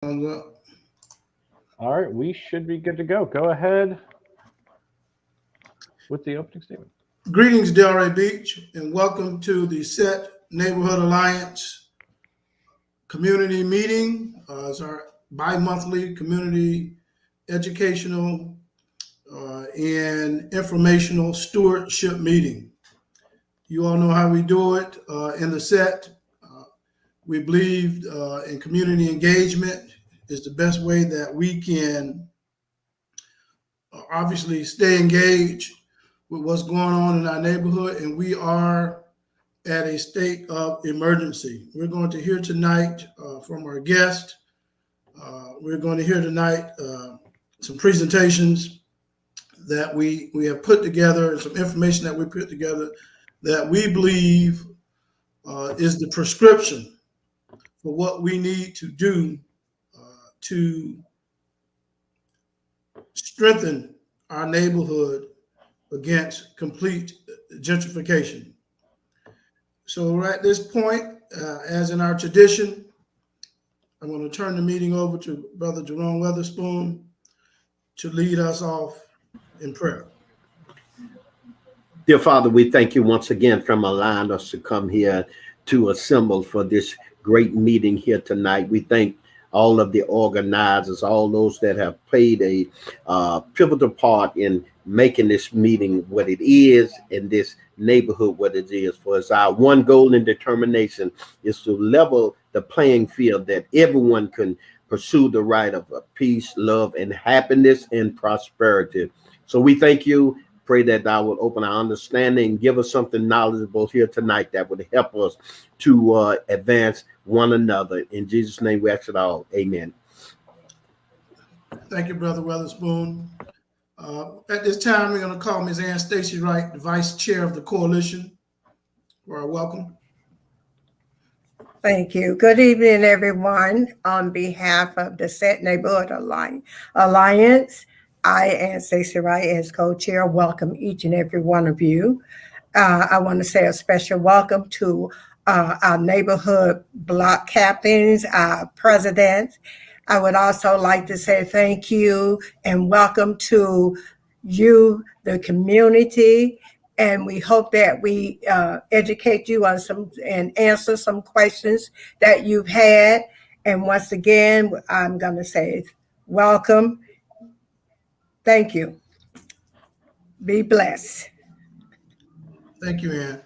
All All right, we should be good to go. Go ahead with the opening statement. Greetings, Delray Beach, and welcome to the SET Neighborhood Alliance community meeting. It's our bi-monthly community educational and informational stewardship meeting. You all know how we do it in the SET. We believe in community engagement is the best way that we can obviously stay engaged with what's going on in our neighborhood, and we are at a state of emergency. We're going to hear tonight from our guest. We're going to hear tonight some presentations that we have put together, some information that we put together that we believe is the prescription for what we need to do to strengthen our neighborhood against complete gentrification. So at this point, as in our tradition, I'm going to turn the meeting over to Brother Jerome Weatherspoon to lead us off in prayer. Dear Father, we thank you once again for allowing us to come here to assemble for this great meeting here tonight. We thank all of the organizers, all those that have played a pivotal part in making this meeting what it is and this neighborhood what it is. For us, our one goal and determination is to level the playing field that everyone can pursue the right of peace, love, and happiness and prosperity. So we thank you. Pray that thou would open our understanding, give us something knowledgeable here tonight that would help us to advance one another. In Jesus' name we ask it all. Amen. Thank you, Brother Weatherspoon. At this time, we're going to call Ms. Ann Stacy Wright, the Vice Chair of the Coalition, for our welcome. Thank you. Good evening, everyone. On behalf of the SET Neighborhood Alliance, I and Stacey Wright as co-chair welcome each and every one of you. I want to say a special welcome to our neighborhood block captains, our presidents. I would also like to say thank you and welcome to you, the community. And we hope that we educate you on some and answer some questions that you've had. And once again, I'm going to say welcome. Thank you. Be blessed. Thank you, Ann.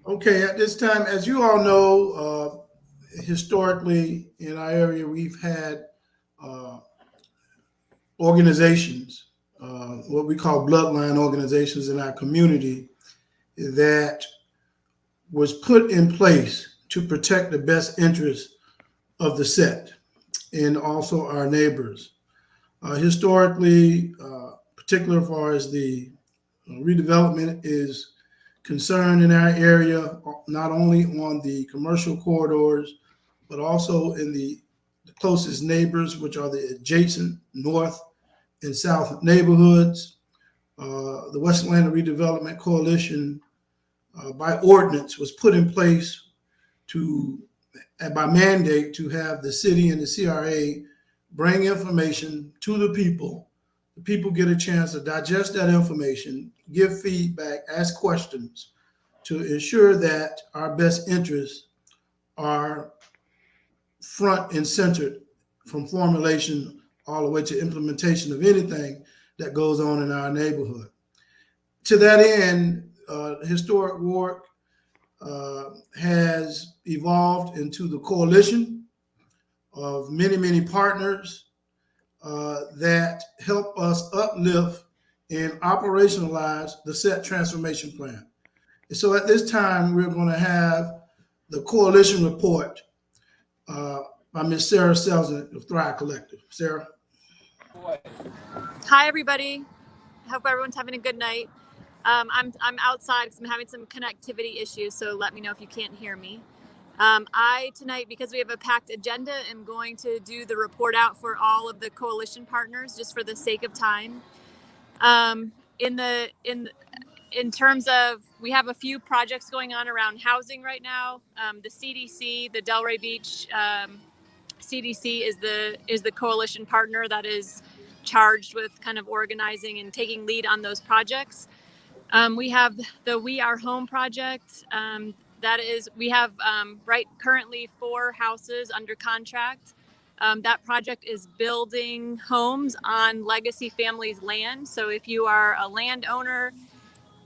Okay, at this time, as you all know, historically in our area, we've had organizations, what we call bloodline organizations in our community that was put in place to protect the best interests of the SET and also our neighbors. Historically, particularly as far as the redevelopment is concerned in our area, not only on the commercial corridors, but also in the closest neighbors, which are the adjacent north and south neighborhoods. The West Atlanta Redevelopment Coalition, by ordinance, was put in place by mandate to have the city and the CRA bring information to the people. The people get a chance to digest that information, give feedback, ask questions to ensure that our best interests are front and centered from formulation all the way to implementation of anything that goes on in our neighborhood. To that end, historic work has evolved into the coalition of many, many partners that help us uplift and operationalize the SET transformation plan. And so at this time, we're going to have the coalition report by Ms. Sarah Selznick of Thrive Collective. Sarah. Hi, everybody. Hope everyone's having a good night. I'm outside because I'm having some connectivity issues, so let me know if you can't hear me. I tonight, because we have a packed agenda, am going to do the report out for all of the coalition partners, just for the sake of time. In terms of, we have a few projects going on around housing right now. The CDC, the Delray Beach CDC is the coalition partner that is charged with kind of organizing and taking lead on those projects. We have the We Are Home project. We have currently 4 houses under contract. That project is building homes on legacy families' land. So if you are a landowner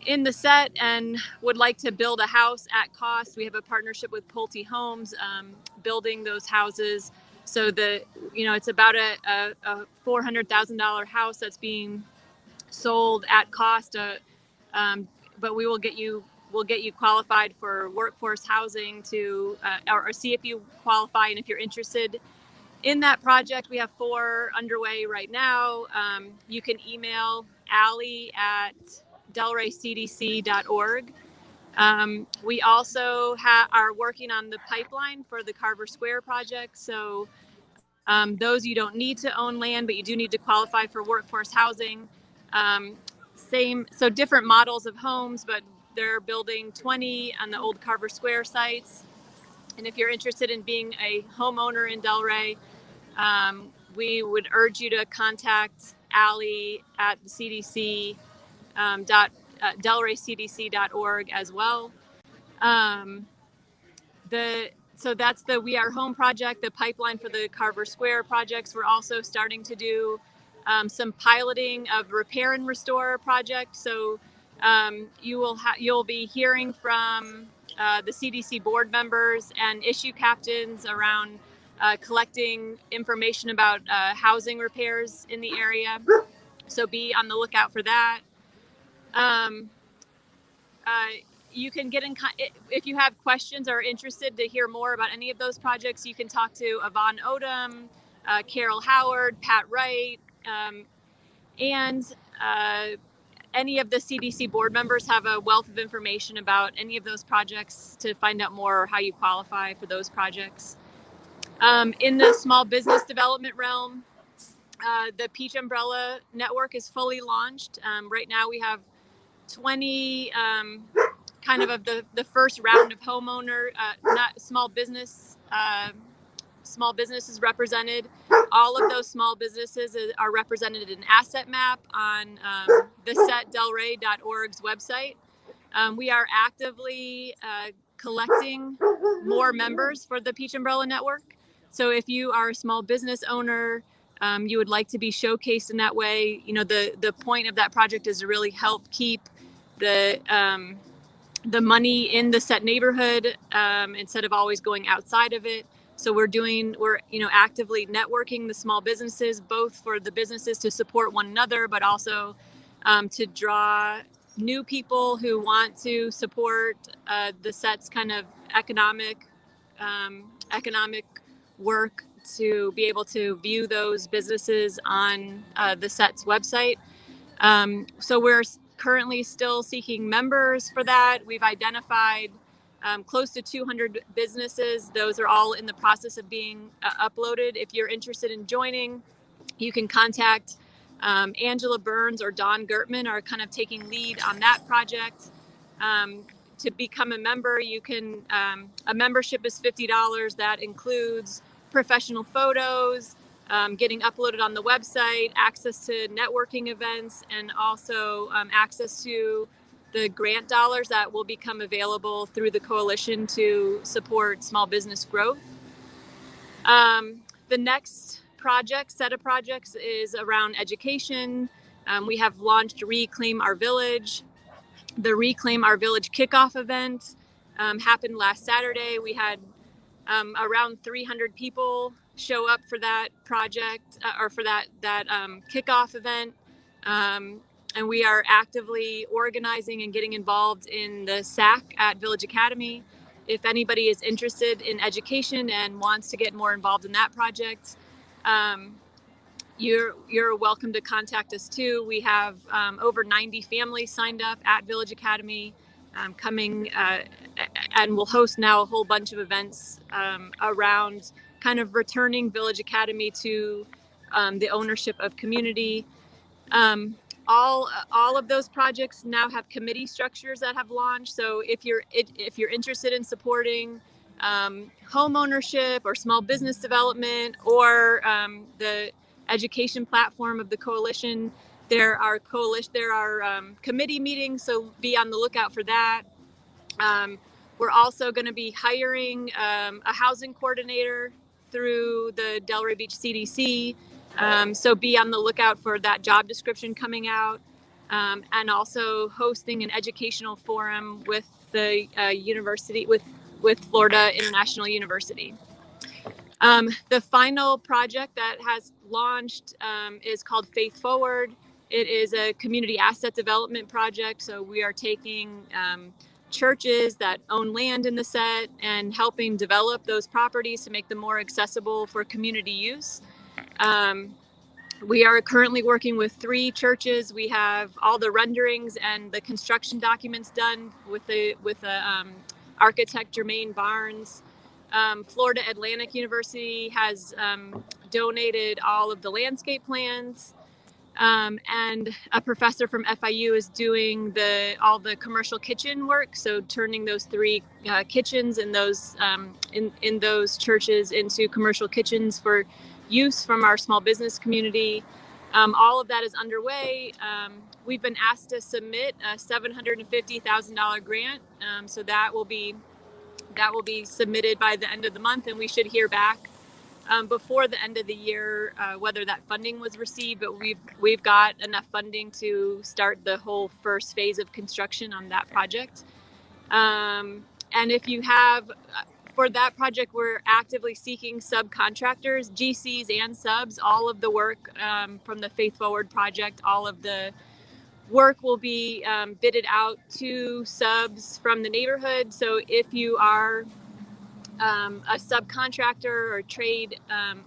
in the set and would like to build a house at cost, we have a partnership with Pulte Homes, building those houses. So it's about a $400,000 house that's being sold at cost. But we'll get you qualified for workforce housing or see if you qualify, and if you're interested in that project. We have 4 underway right now. You can email Allie at delraycdc.org. We also are working on the pipeline for the Carver Square project. So those, you don't need to own land, but you do need to qualify for workforce housing. So different models of homes, but they're building 20 on the old Carver Square sites. And if you're interested in being a homeowner in Delray, we would urge you to contact Allie at the CDC, delraycdc.org as well. So that's the We Are Home project, the pipeline for the Carver Square projects. We're also starting to do some piloting of repair and restore project. So you'll be hearing from the CDC board members and issue captains around collecting information about housing repairs in the area. So be on the lookout for that. You can get in, if you have questions or are interested to hear more about any of those projects, you can talk to Yvonne Odom, Carol Howard, Pat Wright, and any of the CDC board members have a wealth of information about any of those projects to find out more how you qualify for those projects. In the small business development realm, the Peach Umbrella Network is fully launched. Right now we have 20 kind of the first round of homeowner, not small businesses represented. All of those small businesses are represented in an asset map on the setdelray.org's website. We are actively collecting more members for the Peach Umbrella Network. So if you are a small business owner, you would like to be showcased in that way, the point of that project is to really help keep the money in the set neighborhood instead of always going outside of it. So we're actively networking the small businesses, both for the businesses to support one another, but also to draw new people who want to support the set's kind of economic work, to be able to view those businesses on the set's website. So we're currently still seeking members for that. We've identified close to 200 businesses. Those are all in the process of being uploaded. If you're interested in joining, you can contact Angela Burns or Dawn Gertman, are kind of taking lead on that project. To become a member, you can, a membership is $50. That includes professional photos, getting uploaded on the website, access to networking events, and also access to the grant dollars that will become available through the coalition to support small business growth. The next set of projects is around education. We have launched Reclaim Our Village. The Reclaim Our Village Kickoff event happened last Saturday. We had around 300 people show up for that project or for that kickoff event. And we are actively organizing and getting involved in the SAC at Village Academy. If anybody is interested in education and wants to get more involved in that project, you're welcome to contact us too. We have over 90 families signed up at Village Academy coming, and we'll host now a whole bunch of events around kind of returning Village Academy to the ownership of community. All of those projects now have committee structures that have launched. So if you're interested in supporting home ownership or small business development, or the education platform of the coalition. There are committee meetings, so be on the lookout for that. We're also going to be hiring a housing coordinator through the Delray Beach CDC. So be on the lookout for that job description coming out, and also hosting an educational forum with the university, with Florida International University. The final project that has launched is called Faith Forward. It is a community asset development project. So we are taking churches that own land in the set and helping develop those properties to make them more accessible for community use. We are currently working with 3 churches. We have all the renderings and the construction documents done with the architect Jermaine Barnes. Florida Atlantic University has donated all of the landscape plans. And a professor from FIU is doing all the commercial kitchen work, so turning those 3 kitchens in those in those churches into commercial kitchens for use from our small business community. All of that is underway. We've been asked to submit a $750,000 grant, so that will be submitted by the end of the month, and we should hear back before the end of the year whether that funding was received. But we've got enough funding to start the whole first phase of construction on that project. And if you have, for that project, we're actively seeking subcontractors, GCs and subs. All of the work from the Faith Forward project, all of the work will be bidded out to subs from the neighborhood. So if you are a subcontractor or trade,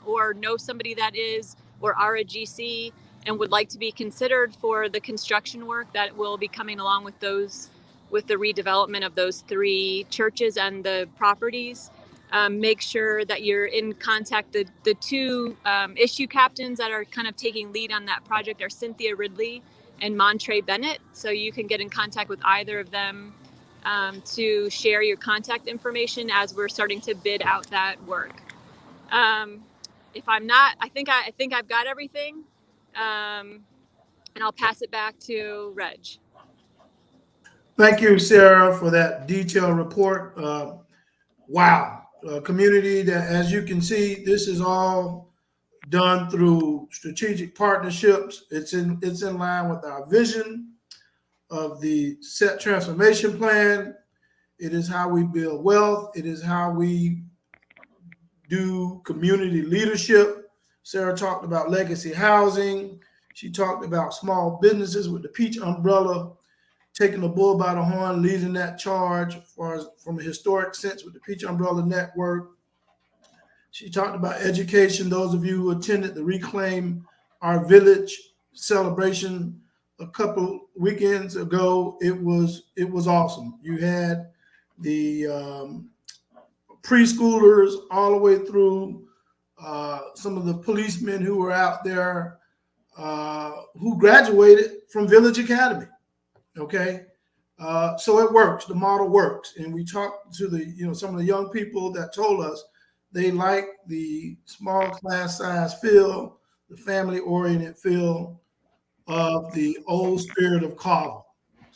or know somebody that is, or are a GC and would like to be considered for the construction work that will be coming along with the redevelopment of those 3 churches and the properties, make sure that you're in contact. The 2 issue captains that are kind of taking lead on that project are Cynthia Ridley and Montre Bennett. So you can get in contact with either of them to share your contact information as we're starting to bid out that work. If I'm not, I think I've got everything, and I'll pass it back to Reg. Thank you, Sarah, for that detailed report. Wow, a community that, as you can see, this is all done through strategic partnerships. It's in line with our vision of the set transformation plan. It is how we build wealth. It is how we do community leadership. Sarah talked about legacy housing. She talked about small businesses with the Peach umbrella, taking the bull by the horn, leading that charge from a historic sense with the Peach Umbrella Network. She talked about education. Those of you who attended the Reclaim Our Village celebration a couple weekends ago, it was awesome. You had the preschoolers all the way through, some of the policemen who were out there who graduated from Village Academy. Okay, so it works. The model works, and we talked to some of the young people that told us they like the small class size feel, the family oriented feel of the old spirit of Carver.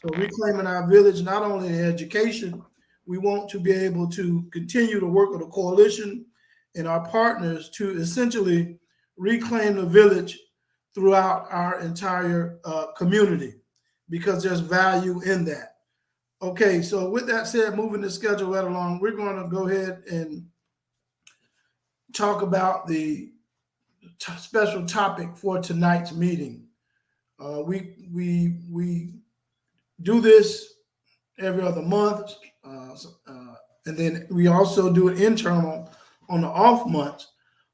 So reclaiming our village, not only in education, we want to be able to continue to work with the coalition and our partners to essentially reclaim the village throughout our entire community, because there's value in that. Okay, so with that said, moving the schedule right along, we're going to go ahead and talk about the special topic for tonight's meeting. We do this every other month, and then we also do it internal on the off months,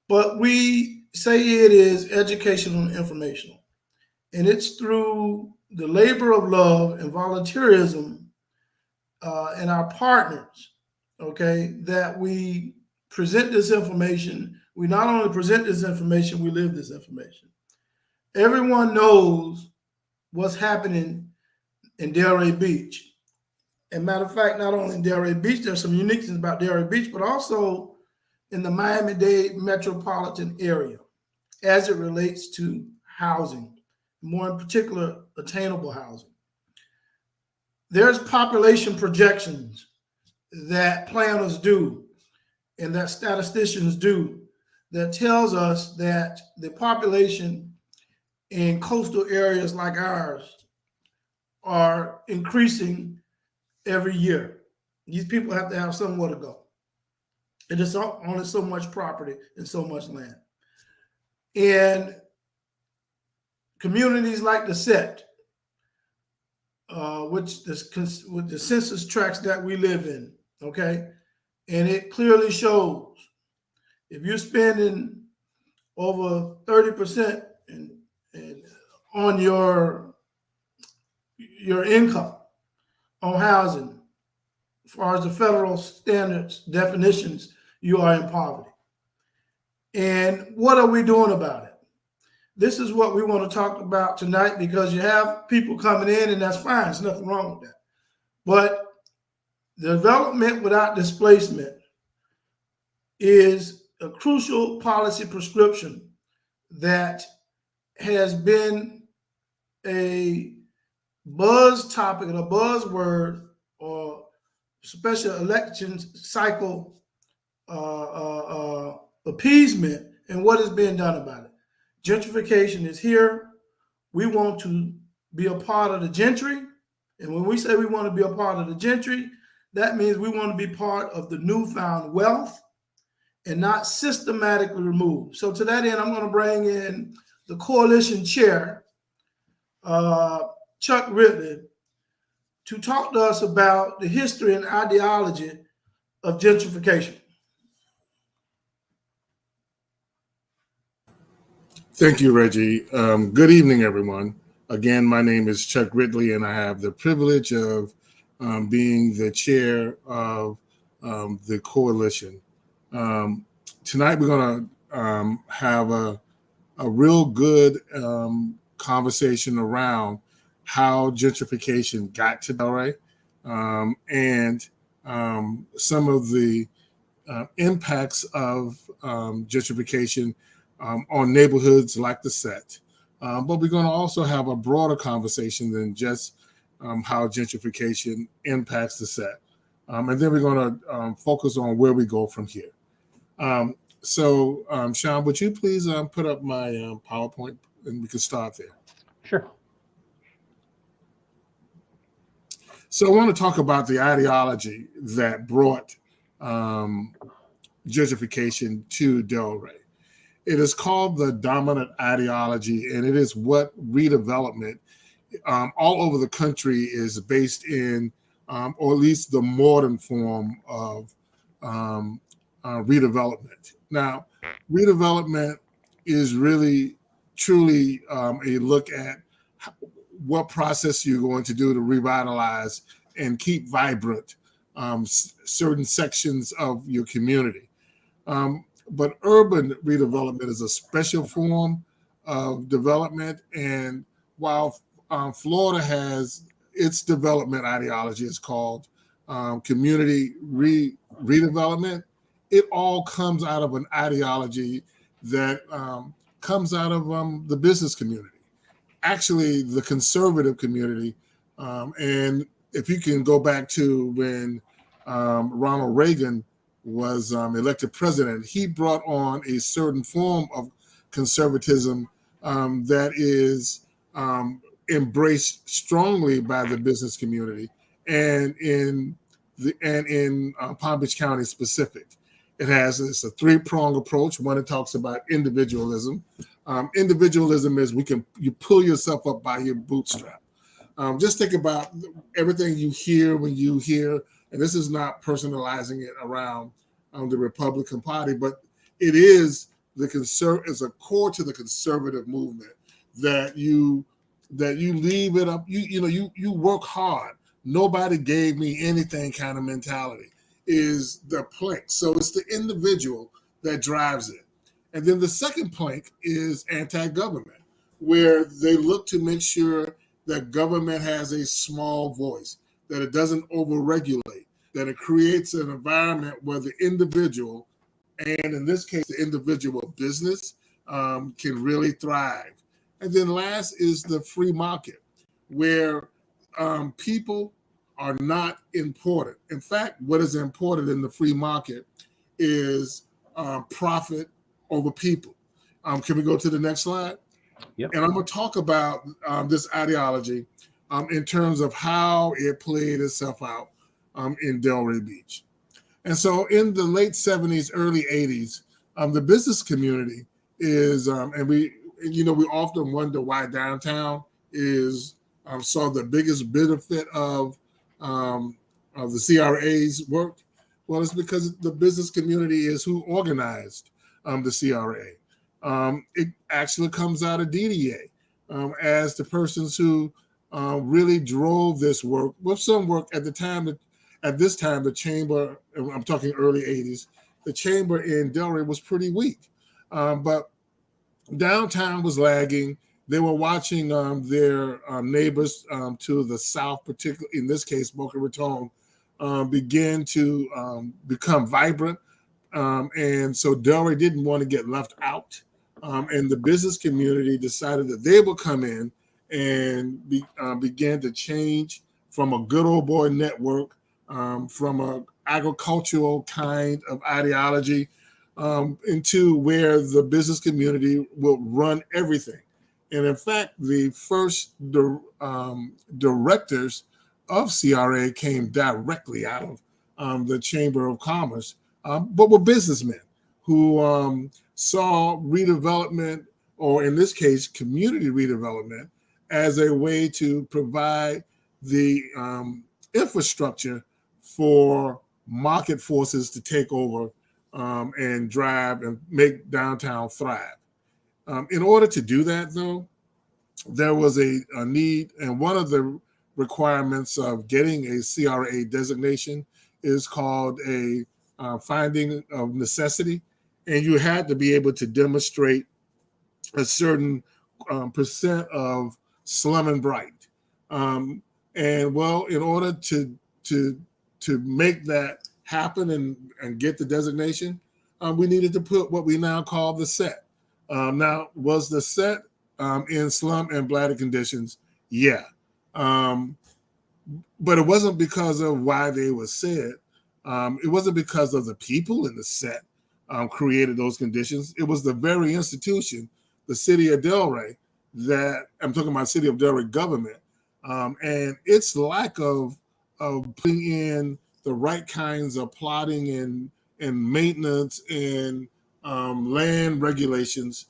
but we say it is educational and informational, and it's through the labor of love and volunteerism and our partners, okay, that we present this information. We not only present this information, we live this information. Everyone knows what's happening in Delray Beach And matter of fact, not only in Delray Beach, there's some unique things about Delray Beach, but also in the Miami-Dade metropolitan area as it relates to housing, more in particular, attainable housing. There's population projections that planners do and that statisticians do that tells us that the population in coastal areas like ours are increasing every year. These people have to have somewhere to go. It is only so much property and so much land. And communities like the Set, with the census tracts that we live in, okay? And it clearly shows if you're spending over 30% on your income on housing, as far as the federal standards definitions, you are in poverty. And what are we doing about it? This is what we want to talk about tonight, because you have people coming in, and that's fine. There's nothing wrong with that. But development without displacement is a crucial policy prescription that has been a buzz topic and a buzzword or special elections cycle appeasement, and what is being done about it. Gentrification is here. We want to be a part of the gentry. And when we say we want to be a part of the gentry, that means we want to be part of the newfound wealth and not systematically removed. So to that end, I'm going to bring in the coalition chair, Chuck Ridley, to talk to us about the history and ideology of gentrification. Thank you, Reggie. Good evening, everyone. Again, my name is Chuck Ridley, and I have the privilege of being the chair of the coalition. Tonight, we're going to have a real good conversation around how gentrification got to Delray, and some of the impacts of gentrification on neighborhoods like the Set. But we're going to also have a broader conversation than just how gentrification impacts the Set. And then we're going to focus on where we go from here. So, Sean, would you please put up my PowerPoint, and we can start there. Sure. So I want to talk about the ideology that brought gentrification to Delray. It is called the dominant ideology, and it is what redevelopment all over the country is based in, or at least the modern form of redevelopment. Now, redevelopment is really, truly a look at what process you're going to do to revitalize and keep vibrant certain sections of your community. But urban redevelopment is a special form of development. And while Florida has its development ideology, it's called community redevelopment, it all comes out of an ideology that comes out of the business community, actually the conservative community. And if you can go back to when Ronald Reagan was elected president, he brought on a certain form of conservatism that is embraced strongly by the business community and in Palm Beach County specific. It's a three-pronged approach. One, it talks about individualism. Individualism is you pull yourself up by your bootstrap. Just think about everything you hear when you hear, and this is not personalizing it around the Republican Party, but it is it's a core to the conservative movement that you leave it up. You work hard. Nobody gave me anything kind of mentality is the plank. So it's the individual that drives it. And then the second plank is anti-government, where they look to make sure that government has a small voice. that it doesn't overregulate, that it creates an environment where the individual, and in this case, the individual business, can really thrive. And then last is the free market, where people are not important. In fact, what is important in the free market is profit over people. Can we go to the next slide? Yep. And I'm going to talk about this ideology in terms of how it played itself out in Delray Beach. And so in the late 70s, early 80s, the business community is, and we often wonder why downtown is saw the biggest benefit of the CRA's work. Well, it's because the business community is who organized the CRA. It actually comes out of DDA as the persons who really drove this work with some work at the time. At this time, the chamber, I'm talking early 80s, the chamber in Delray was pretty weak. But downtown was lagging. They were watching their neighbors to the south, particularly in this case, Boca Raton, begin to become vibrant. And so Delray didn't want to get left out. And the business community decided that they would come in and began to change from a good old boy network, from an agricultural kind of ideology, into where the business community will run everything. And in fact, the first directors of CRA came directly out of the Chamber of Commerce, but were businessmen who saw redevelopment, or in this case, community redevelopment, as a way to provide the infrastructure for market forces to take over and drive and make downtown thrive. In order to do that, though, there was a need, and one of the requirements of getting a CRA designation is called a finding of necessity, and you had to be able to demonstrate a certain percent of slum and bright. And well, in order to make that happen and get the designation, we needed to put what we now call the set. Now, was the set in slum and blighted conditions? Yeah. But it wasn't because of why they were said. It wasn't because of the people in the set created those conditions. It was the very institution, the city of Delray, that I'm talking about city of Delray government, and its lack of putting in the right kinds of plotting and maintenance and land regulations,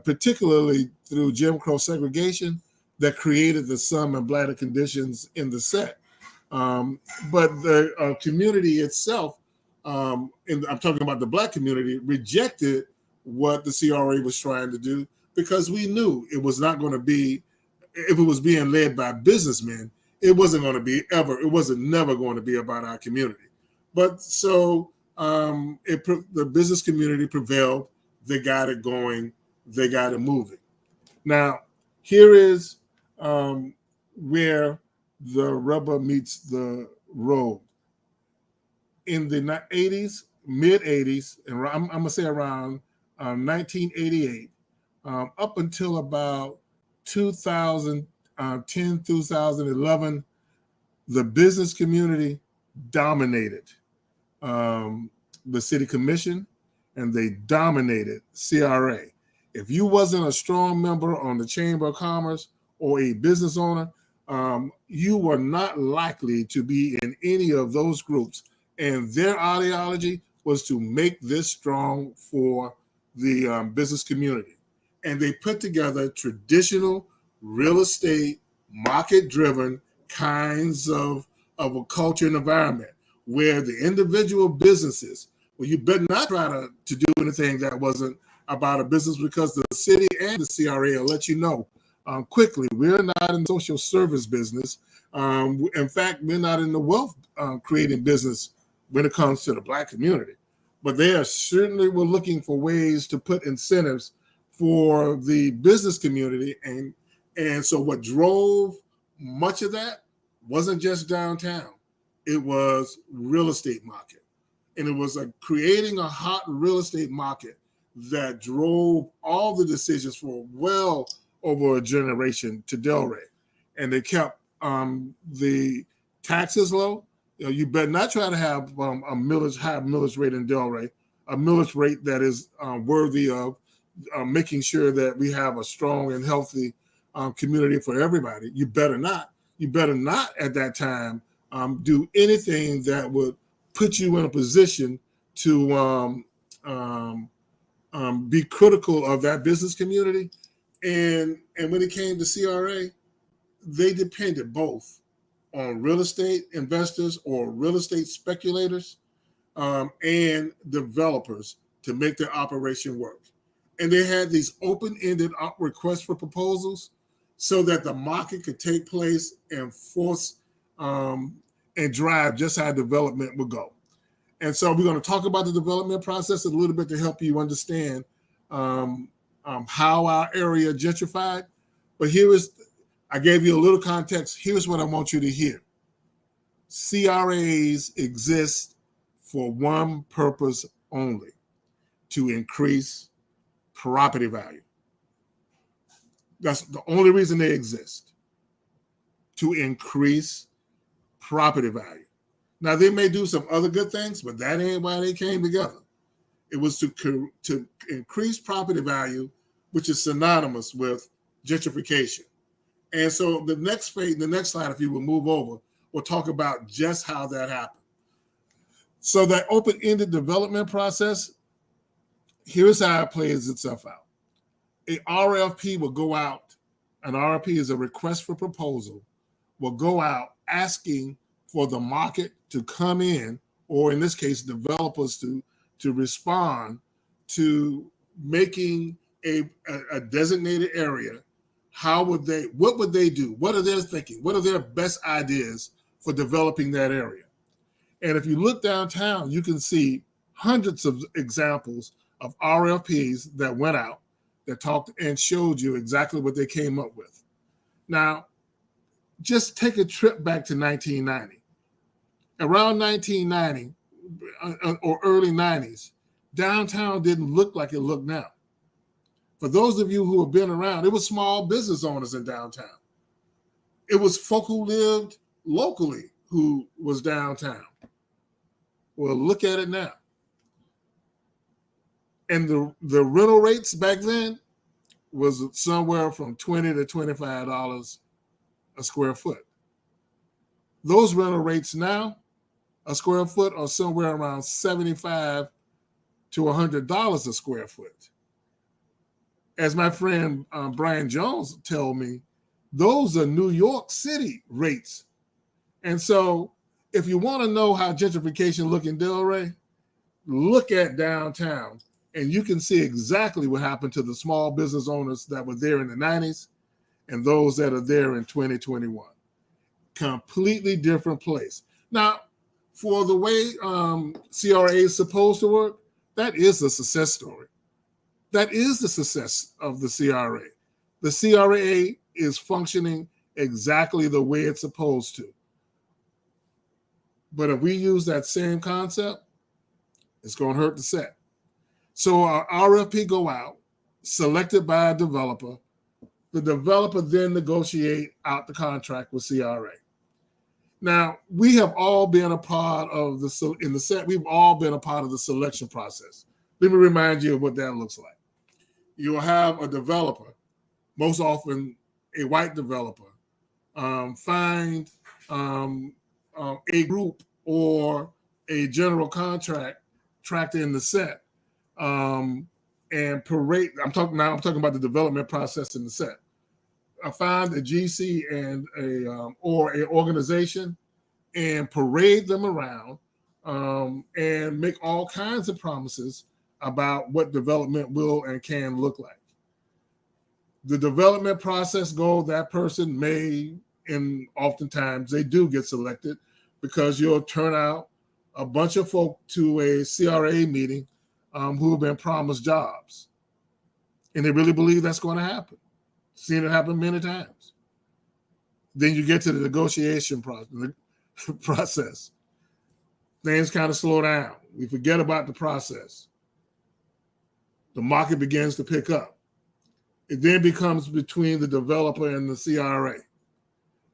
particularly through Jim Crow segregation, that created the slum and blighted conditions in the set. But the community itself, and I'm talking about the Black community, rejected what the CRA was trying to do, because we knew it was not going to be, if it was being led by businessmen, it wasn't going to be ever, it wasn't never going to be about our community. But so the business community prevailed. They got it going. They got it moving. Now, here is where the rubber meets the road. In the 80s, mid 80s, and I'm going to say around 1988, up until about 2010, 2011, the business community dominated the city commission, and they dominated CRA. If you wasn't a strong member on the Chamber of Commerce or a business owner, you were not likely to be in any of those groups. And their ideology was to make this strong for the business community. And they put together traditional real estate, market-driven kinds of a culture and environment where the individual businesses, well, you better not try to do anything that wasn't about a business, because the city and the CRA will let you know quickly, we're not in the social service business. In fact, we're not in the wealth creating business when it comes to the Black community. But they are certainly were looking for ways to put incentives for the business community. And so what drove much of that wasn't just downtown. It was real estate market. And it was creating a hot real estate market that drove all the decisions for well over a generation to Delray. And they kept the taxes low. You better not try to have a millage rate in Delray, a millage rate that is worthy of making sure that we have a strong and healthy community for everybody. You better not. You better not at that time do anything that would put you in a position to be critical of that business community. And when it came to CRA, they depended both on real estate investors or real estate speculators and developers to make their operation work. And they had these open-ended requests for proposals so that the market could take place and force and drive just how development would go. And so we're going to talk about the development process a little bit to help you understand how our area gentrified. But I gave you a little context. Here's what I want you to hear. CRAs exist for one purpose only, to increase property value. That's the only reason they exist, to increase property value. Now, they may do some other good things, but that ain't why they came together. It was to increase property value, which is synonymous with gentrification. And so the next slide, if you will move over, we'll talk about just how that happened. So that open-ended development process, here's how it plays itself out. A RFP will go out. An RFP is a request for proposal, will go out asking for the market to come in, or in this case, developers to respond to making a designated area. What would they do? What are they thinking? What are their best ideas for developing that area? And if you look downtown, you can see hundreds of examples of RFPs that went out that talked and showed you exactly what they came up with. Now, just take a trip back to 1990. Around 1990 or early 90s, downtown didn't look like it looked now. For those of you who have been around, it was small business owners in downtown. It was folk who lived locally who was downtown. Well, look at it now. And the rental rates back then was somewhere from $20 to $25 a square foot. Those rental rates now, a square foot, are somewhere around $75 to $100 a square foot. As my friend Brian Jones told me, those are New York City rates. And so if you want to know how gentrification look in Delray, look at downtown and you can see exactly what happened to the small business owners that were there in the 90s and those that are there in 2021. Completely different place. Now, for the way CRA is supposed to work, that is a success story. That is the success of the CRA. The CRA is functioning exactly the way it's supposed to. But if we use that same concept, it's going to hurt the set. So our RFP go out, selected by a developer. The developer then negotiate out the contract with CRA. Now, we have all been a part of we've all been a part of the selection process. Let me remind you of what that looks like. You'll have a developer, most often a white developer, find a group or a general contractor in the set and parade. I'm talking about the development process in the set. I find a GC and or an organization and parade them around and make all kinds of promises about what development will and can look like. The development process goal, that person may, and oftentimes they do get selected because you'll turn out a bunch of folk to a CRA meeting who have been promised jobs. And they really believe that's going to happen. Seen it happen many times. Then you get to the negotiation process. Things kind of slow down. We forget about the process. The market begins to pick up. It then becomes between the developer and the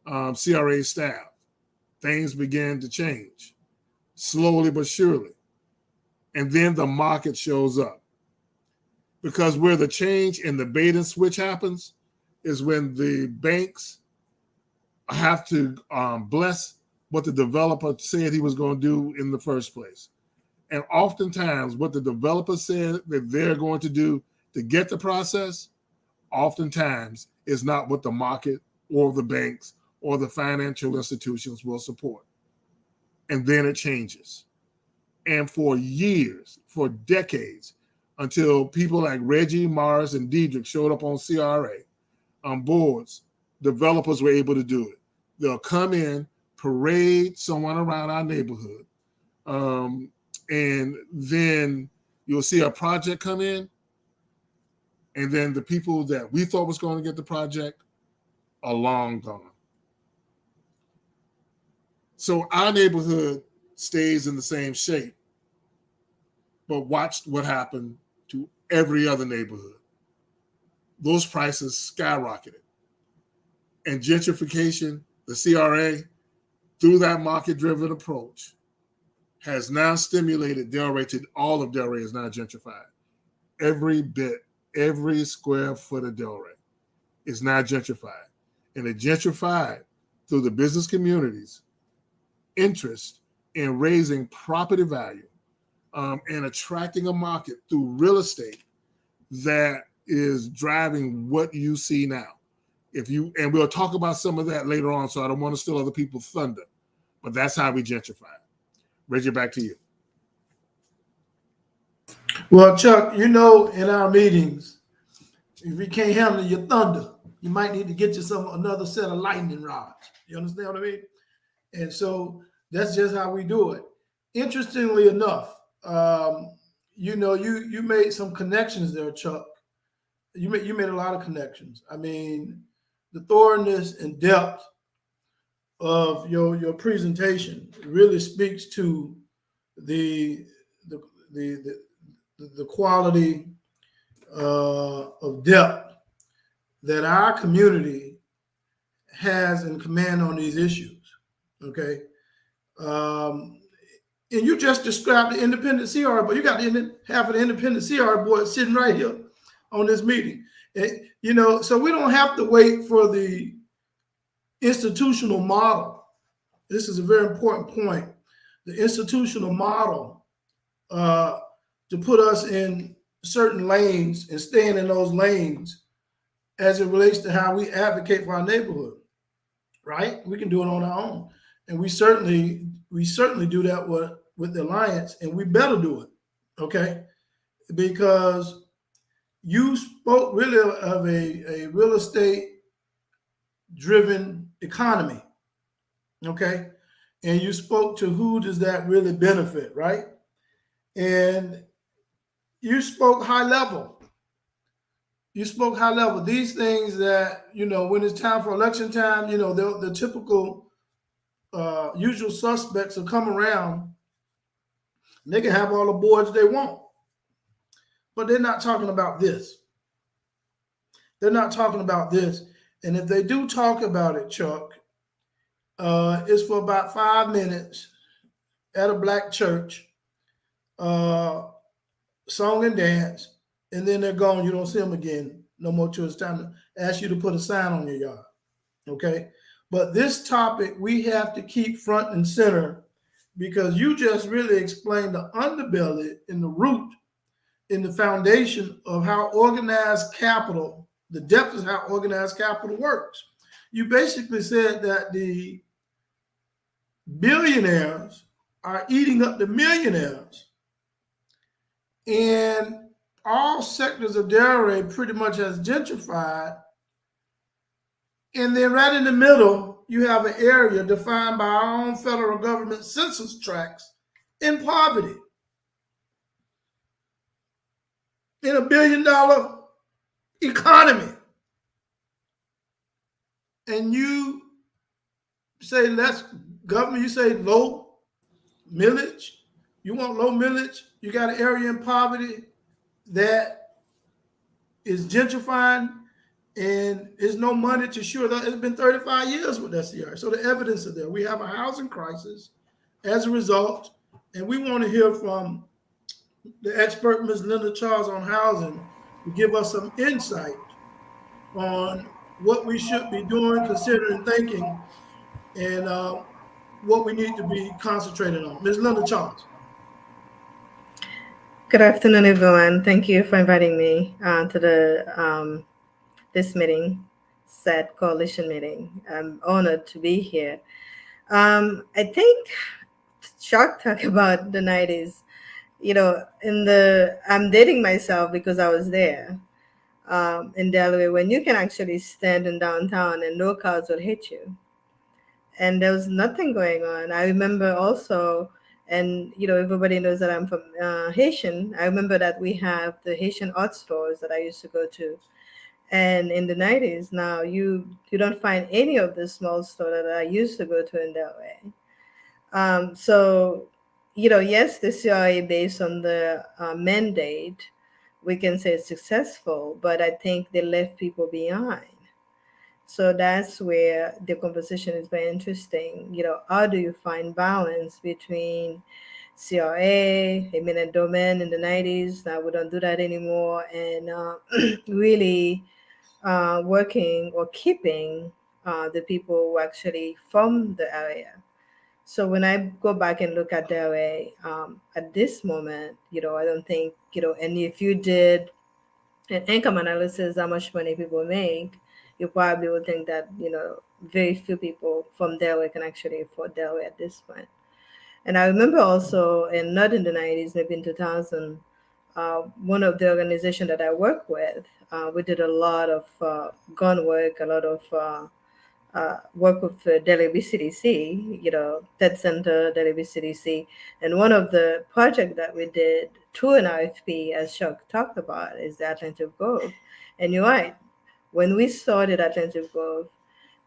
CRA staff. Things begin to change, slowly but surely. And then the market shows up. Because where the change in the bait and switch happens is when the banks have to bless what the developer said he was going to do in the first place. And oftentimes what the developer said that they're going to do to get the process, oftentimes is not what the market or the banks or the financial institutions will support. And then it changes. And for years, for decades, until people like Reggie, Morris, and Diedrich showed up on CRA, on boards, developers were able to do it. They'll come in, parade someone around our neighborhood, and then you'll see a project come in, and then the people that we thought was going to get the project are long gone. So our neighborhood stays in the same shape, but watch what happened to every other neighborhood. Those prices skyrocketed. And gentrification, the CRA, through that market-driven approach, has now stimulated Delray to all of Delray is now gentrified. Every bit, every square foot of Delray is now gentrified. And it gentrified through the business community's interest in raising property value and attracting a market through real estate that is driving what you see now. And we'll talk about some of that later on, so I don't want to steal other people's thunder, but that's how we gentrify. Reggie, back to you. Well, Chuck, in our meetings, if you can't handle your thunder, you might need to get you another set of lightning rods. You understand what I mean? And so that's just how we do it. Interestingly enough, you made some connections there, Chuck. You made a lot of connections. I mean, the thoroughness and depth of your presentation really speaks to the quality of depth that our community has in command on these issues. Okay. And you just described the independent CR board. You got half of the independent CR board sitting right here on this meeting. And, so we don't have to wait for the institutional model. This is a very important point. The institutional model to put us in certain lanes and staying in those lanes as it relates to how we advocate for our neighborhood, right? We can do it on our own. And we certainly do that with the Alliance, and we better do it, okay? Because you spoke really of a real estate driven economy, okay? And you spoke to who does that really benefit, right? And you spoke high level. You spoke high level. These things that, when it's time for election time, the typical usual suspects will come around. And they can have all the boards they want. But they're not talking about this. They're not talking about this. And if they do talk about it, Chuck, it's for about 5 minutes at a black church, song and dance, and then they're gone. You don't see them again no more till it's time to ask you to put a sign on your yard. Okay? But this topic we have to keep front and center because you just really explained the underbelly and the root in the foundation of how organized capital, the depth is how organized capital works. You basically said that the billionaires are eating up the millionaires, and all sectors of Delray pretty much has gentrified. And then right in the middle, you have an area defined by our own federal government census tracts in poverty. In a $1 billion economy. And you say government, you say low millage. You want low millage. You got an area in poverty that is gentrifying, and there's no money to sure that. It's been 35 years with SCR. So the evidence is there. We have a housing crisis as a result, and we want to hear from the expert, Ms. Linda Charles, on housing to give us some insight on what we should be doing, considering, thinking, and what we need to be concentrated on. Ms. Linda Charles. Good afternoon, everyone. Thank you for inviting me to this meeting, SET coalition meeting. I'm honored to be here. I think Chuck talked about the 90s. I'm dating myself because I was there in Delaware, when you can actually stand in downtown and no cars will hit you. And there was nothing going on. I remember also, and everybody knows that I'm from Haitian. I remember that we have the Haitian art stores that I used to go to. And in the 90s, now you don't find any of the small stores that I used to go to in Delaware. So, yes, the CRA, based on the mandate, we can say it's successful, but I think they left people behind. So that's where the conversation is very interesting. How do you find balance between CRA, eminent domain in the 90s? Now we don't do that anymore, and really working or keeping the people who actually from the area. So when I go back and look at Delaware at this moment, I don't think, and if you did an income analysis, how much money people make, you probably would think that, very few people from Delaware can actually afford Delaware at this point. And I remember also, and not in the 90s, maybe in 2000, one of the organizations that I work with, we did a lot of gun work, a lot of work with Delaware CDC, Ted Center, Delaware CDC. And one of the projects that we did through an RFP, as Chuck talked about, is the Atlantic Grove. And you're right, when we started Atlantic Grove,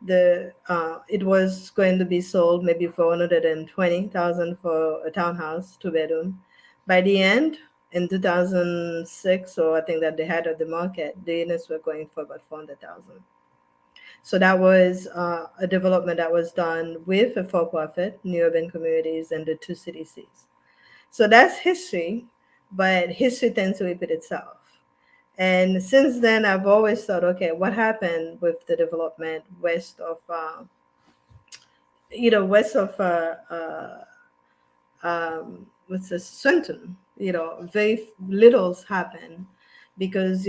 it was going to be sold maybe for $120,000 for a townhouse, 2-bedroom. By the end, in 2006, or I think that they had at the market, the units were going for about $400,000. So that was a development that was done with a for-profit, New Urban Communities, and the 2 CDCs. So that's history, but history tends to repeat itself. And since then, I've always thought, okay, what happened with the development west of Swinton? Very little's happened because,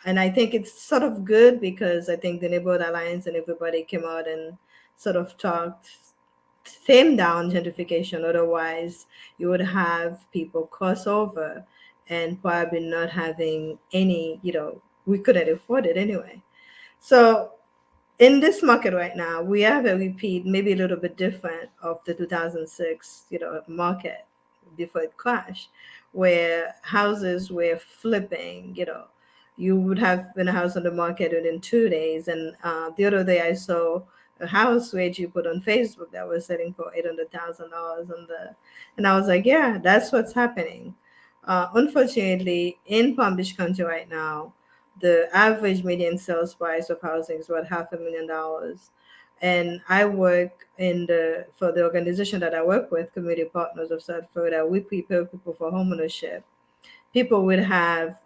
and I think it's sort of good because I think the Neighborhood Alliance and everybody came out and sort of tamed down gentrification. Otherwise, you would have people cross over and probably not having any, we couldn't afford it anyway. So in this market right now, we have a repeat, maybe a little bit different of the 2006, market before it crashed, where houses were flipping. You would have been a house on the market within 2 days. And the other day I saw a house which you put on Facebook that was selling for $800,000 and I was like, yeah, that's what's happening. Unfortunately, in Palm Beach County right now, the average median sales price of housing is about $500,000. And I work for the organization that I work with, Community Partners of South Florida. We prepare people for homeownership. People would have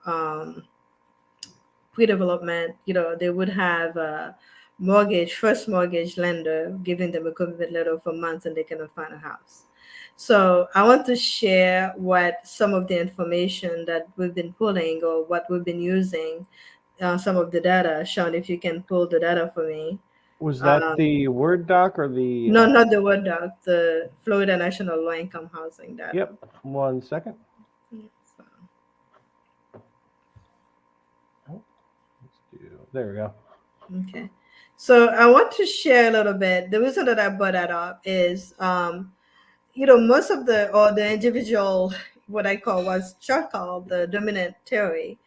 pre-development, they would have a first mortgage lender giving them a commitment letter for months and they cannot find a house. So I want to share what some of the information that we've been pulling or what we've been using, some of the data. Sean, if you can pull the data for me. Was that the Word doc or the? No, not the Word doc, the Florida National Low Income Housing data. Yep, 1 second. There we go. Okay. So I want to share a little bit. The reason that I brought that up is, most of the individual, what I call was Chuck called the dominant theory,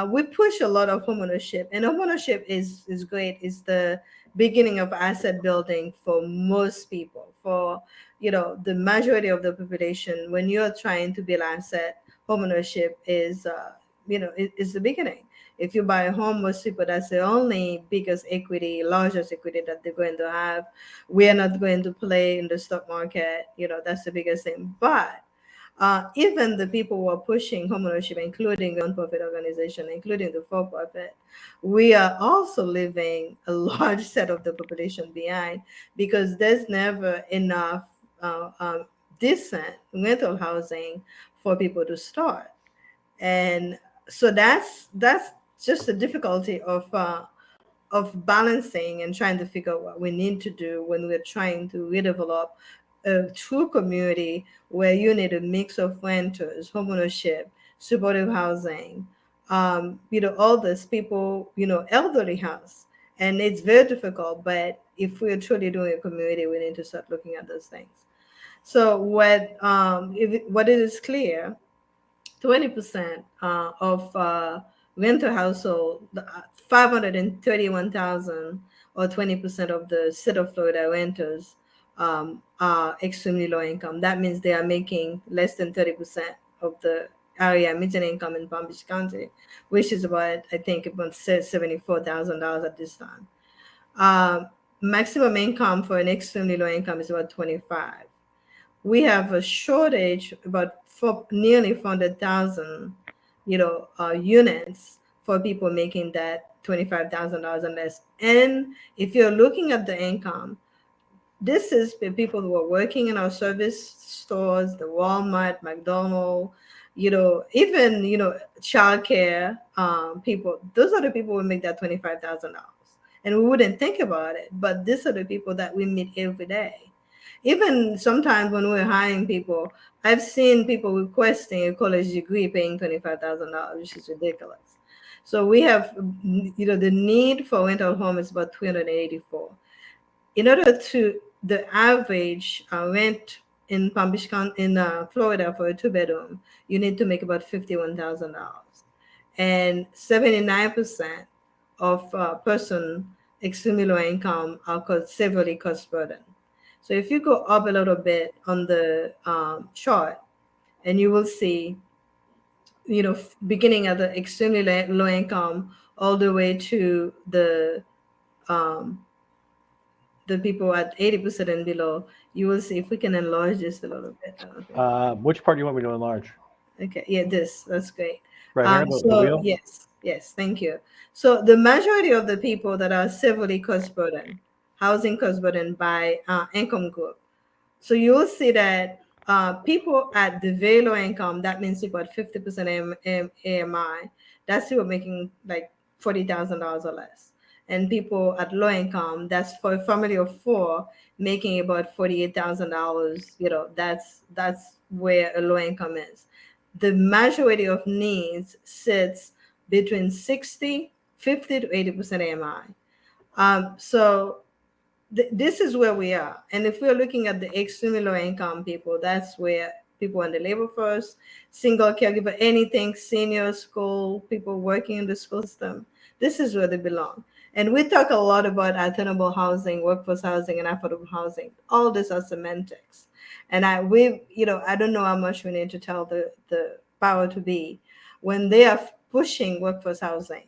we push a lot of homeownership, and homeownership is great. It's the beginning of asset building for most people. For the majority of the population, when you're trying to build asset, homeownership is the beginning. If you buy a home, most people, that's the only biggest equity, largest equity that they're going to have. We are not going to play in the stock market. That's the biggest thing. But even the people who are pushing homeownership, including the nonprofit organization, including the for-profit, we are also leaving a large set of the population behind, because there's never enough decent rental housing for people to start. And so that's just the difficulty of balancing and trying to figure out what we need to do when we're trying to redevelop a true community where you need a mix of renters, homeownership, supportive housing, all these people, elderly house. And it's very difficult, but if we're truly doing a community, we need to start looking at those things. So what is clear, 20% of rental household, 531,000, or 20% of the state of Florida renters are extremely low income. That means they are making less than 30% of the area median income in Palm Beach County, which is about, I think, about $74,000 at this time. Maximum income for an extremely low income is about 25. We have a shortage about nearly 400,000, units for people making that $25,000 and less. And if you're looking at the income, this is the people who are working in our service stores, the Walmart, McDonald's, even childcare people. Those are the people who make that $25,000, and we wouldn't think about it, but these are the people that we meet every day. Even sometimes when we're hiring people, I've seen people requesting a college degree paying $25,000, which is ridiculous. So we have, the need for rental home is about 384. In order to, the average rent in Palm Beach County, in Florida, for a 2-bedroom, you need to make about $51,000, and 79% of person extremely low income are severely cost burden. So if you go up a little bit on the chart, and you will see, beginning at the extremely low income all the way to the people at 80% and below, you will see, if we can enlarge this a little bit. I don't think. Which part do you want me to enlarge? Okay, yeah, that's great. Right here, the So wheel? yes, thank you. So the majority of the people that are severely cost burdened, housing cost burdened by income group. So you will see that people at the very low income, that means people at 50% AMI, that's people making like $40,000 or less. And people at low income, that's for a family of 4, making about $48,000. That's where a low income is. The majority of needs sits between 50 to 80% AMI. So this is where we are. And if we're looking at the extremely low income people, that's where people in the labor force, single caregiver, anything, senior school, people working in the school system, this is where they belong. And we talk a lot about attainable housing, workforce housing, and affordable housing. All these are semantics. And I don't know how much we need to tell the power to be when they are pushing workforce housing,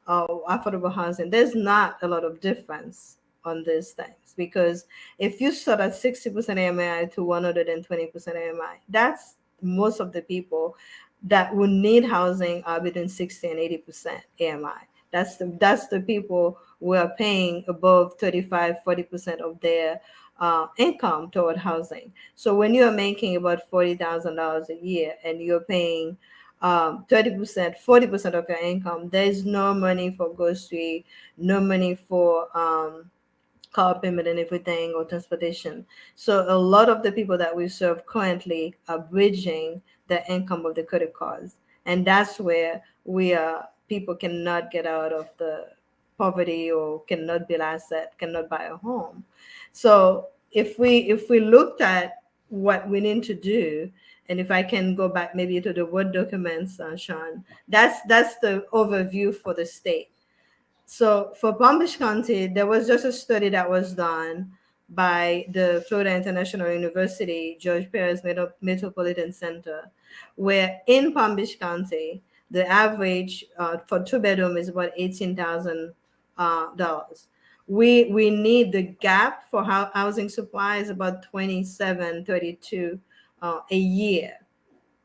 affordable housing. There's not a lot of difference on these things, because if you start at 60% AMI to 120% AMI, that's most of the people that would need housing are between 60 and 80% AMI. That's the people who are paying above 35-40% of their income toward housing. So when you're making about $40,000 a year and you're paying 30%, 40% of your income, there's no money for grocery, no money for car payment and everything, or transportation. So a lot of the people that we serve currently are bridging the income of the credit cards. And that's where people cannot get out of the poverty, or cannot build asset, cannot buy a home. So if we looked at what we need to do. And if I can go back maybe to the Word documents, Sean, that's the overview for the state. So for Palm Beach County, there was just a study that was done by the Florida International University, George Perez Metropolitan Center, where in Palm Beach County, the average for 2 bedroom is about $18,000. We need the gap for housing supply is about 2732 a year.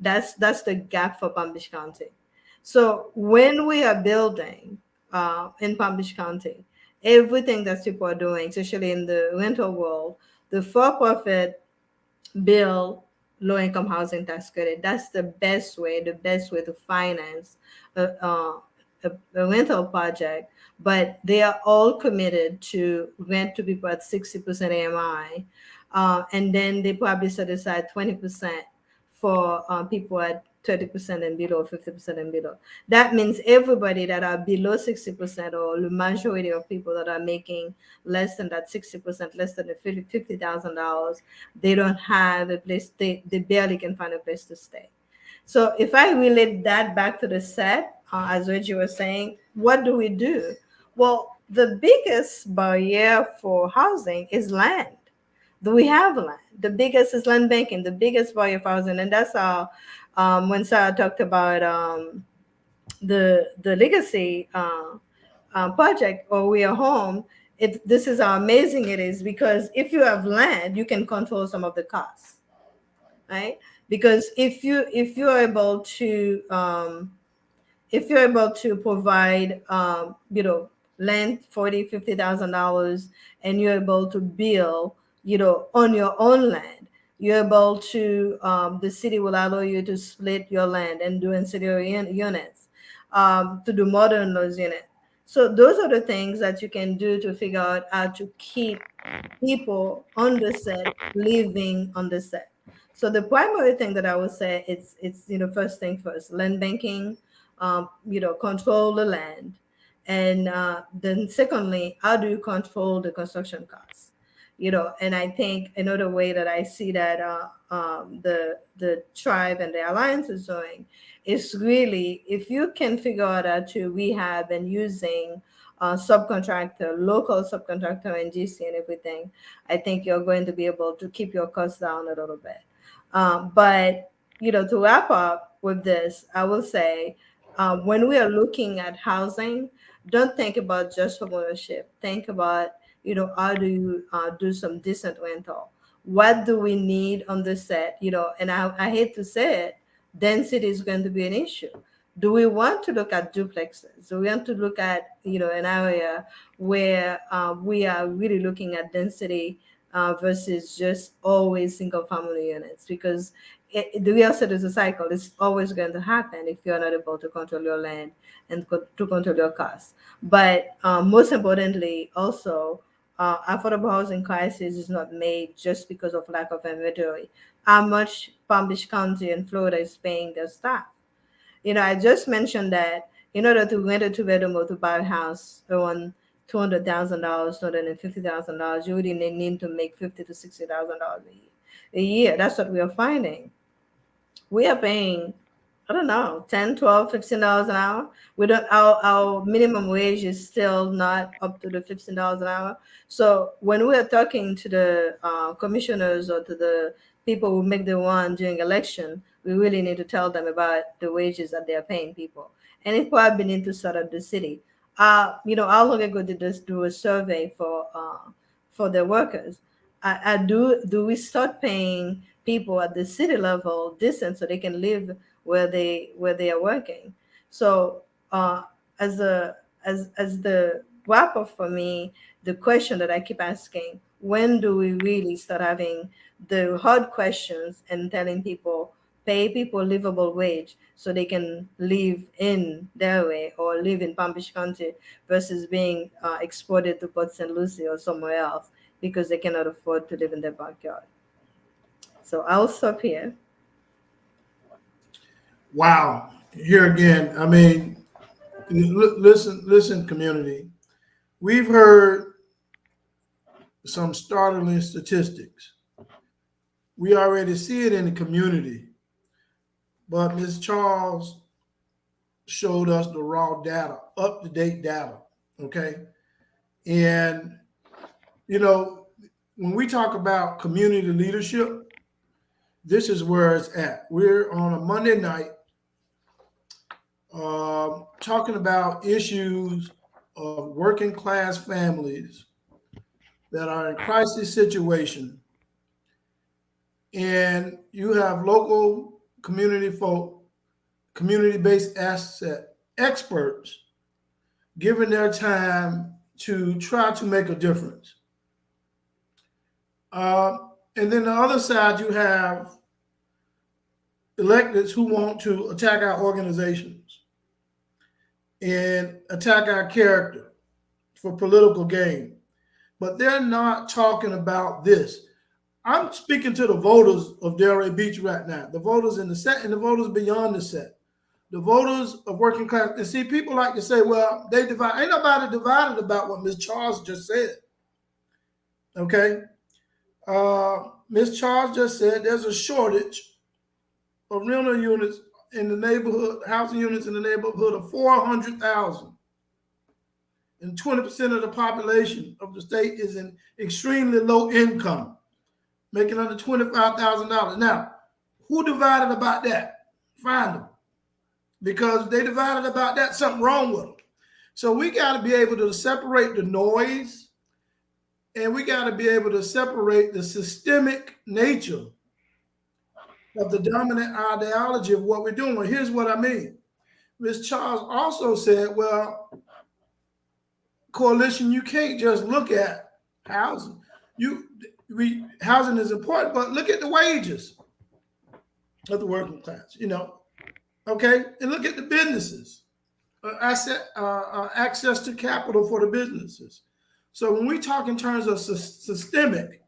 That's the gap for Palm Beach County. So when we are building in Palm Beach County, everything that people are doing, especially in the rental world, the for-profit bill low-income housing tax credit. That's the best way to finance a rental project. But they are all committed to rent to people at 60% AMI, and then they probably set aside 20% for people at 30% and below, 50% and below. That means everybody that are below 60%, or the majority of people that are making less than that 60%, less than the $50,000, they don't have a place, they barely can find a place to stay. So if I relate that back to the set, as Reggie was saying, what do we do? Well, the biggest barrier for housing is land. Do we have land? The biggest is land banking, the biggest barrier for housing. And that's how when Sarah talked about the legacy project, or We Are Home, this is how amazing it is, because if you have land, you can control some of the costs, right? Because if you're able to provide land $40,000-$50,000, and you're able to build on your own land, you're able to the city will allow you to split your land and do ancillary units, to do more than those units. So those are the things that you can do to figure out how to keep people on the set living on the set. So the primary thing that I would say it's first thing first, land banking, control the land, and then secondly, how do you control the construction costs? And I think another way that I see that the tribe and the alliance is doing is really, if you can figure out how to rehab and using subcontractor, local subcontractor in GC and everything, I think you're going to be able to keep your costs down a little bit. But to wrap up with this, I will say, when we are looking at housing, don't think about just homeownership. Think about, how do you do some decent rental? What do we need on the set? And I hate to say it, density is going to be an issue. Do we want to look at duplexes? Do we want to look at, an area where we are really looking at density versus just always single family units? Because the real estate is a cycle. It's always going to happen if you're not able to control your land and to control your costs. But most importantly, also, affordable housing crisis is not made just because of lack of inventory. How much Palm Beach County and Florida is paying their staff? I just mentioned that in order to rent a 2-bedroom or to buy a house around $200,000, $250,000, you really need to make $50,000 to $60,000 a year. That's what we are finding. We are paying, I don't know, $10, $12, $15 an hour. We don't. Our minimum wage is still not up to the $15 an hour. So when we are talking to the commissioners or to the people who make the one during election, we really need to tell them about the wages that they are paying people. And it probably need to start at the city. How long ago did this do a survey for the workers? Do we start paying people at the city level decent so they can live where they are working? So as the wrap up for me, the question that I keep asking, when do we really start having the hard questions and telling people, pay people livable wage so they can live in Delaware or live in Palm Beach County versus being exported to Port St. Lucie or somewhere else because they cannot afford to live in their backyard. So I'll stop here. Wow. Here again, I mean, listen, community. We've heard some startling statistics. We already see it in the community, but Ms. Charles showed us the raw data, up-to-date data, okay? And, you know, when we talk about community leadership, this is where it's at. We're on a Monday night talking about issues of working class families that are in crisis situation. And you have local community folk, community-based asset experts giving their time to try to make a difference. And then the other side, you have electeds who want to attack our organizations and attack our character for political gain. But they're not talking about this. I'm speaking to the voters of Delray Beach right now, the voters in the set and the voters beyond the set, the voters of working class. And see, people like to say, well, they divide. Ain't nobody divided about what Ms. Charles just said. Okay? Ms. Charles just said there's a shortage of rental units in the neighborhood, housing units in the neighborhood of 400,000. And 20% of the population of the state is in extremely low income, making under $25,000. Now, who divided about that? Find them. Because they divided about that, something wrong with them. So we got to be able to separate the noise, and we got to be able to separate the systemic nature of the dominant ideology of what we're doing. Well, here's what I mean. Ms. Charles also said, well, coalition, you can't just look at housing. Housing is important, but look at the wages of the working class, you know, okay? And look at the businesses, access to capital for the businesses. So when we talk in terms of systemic,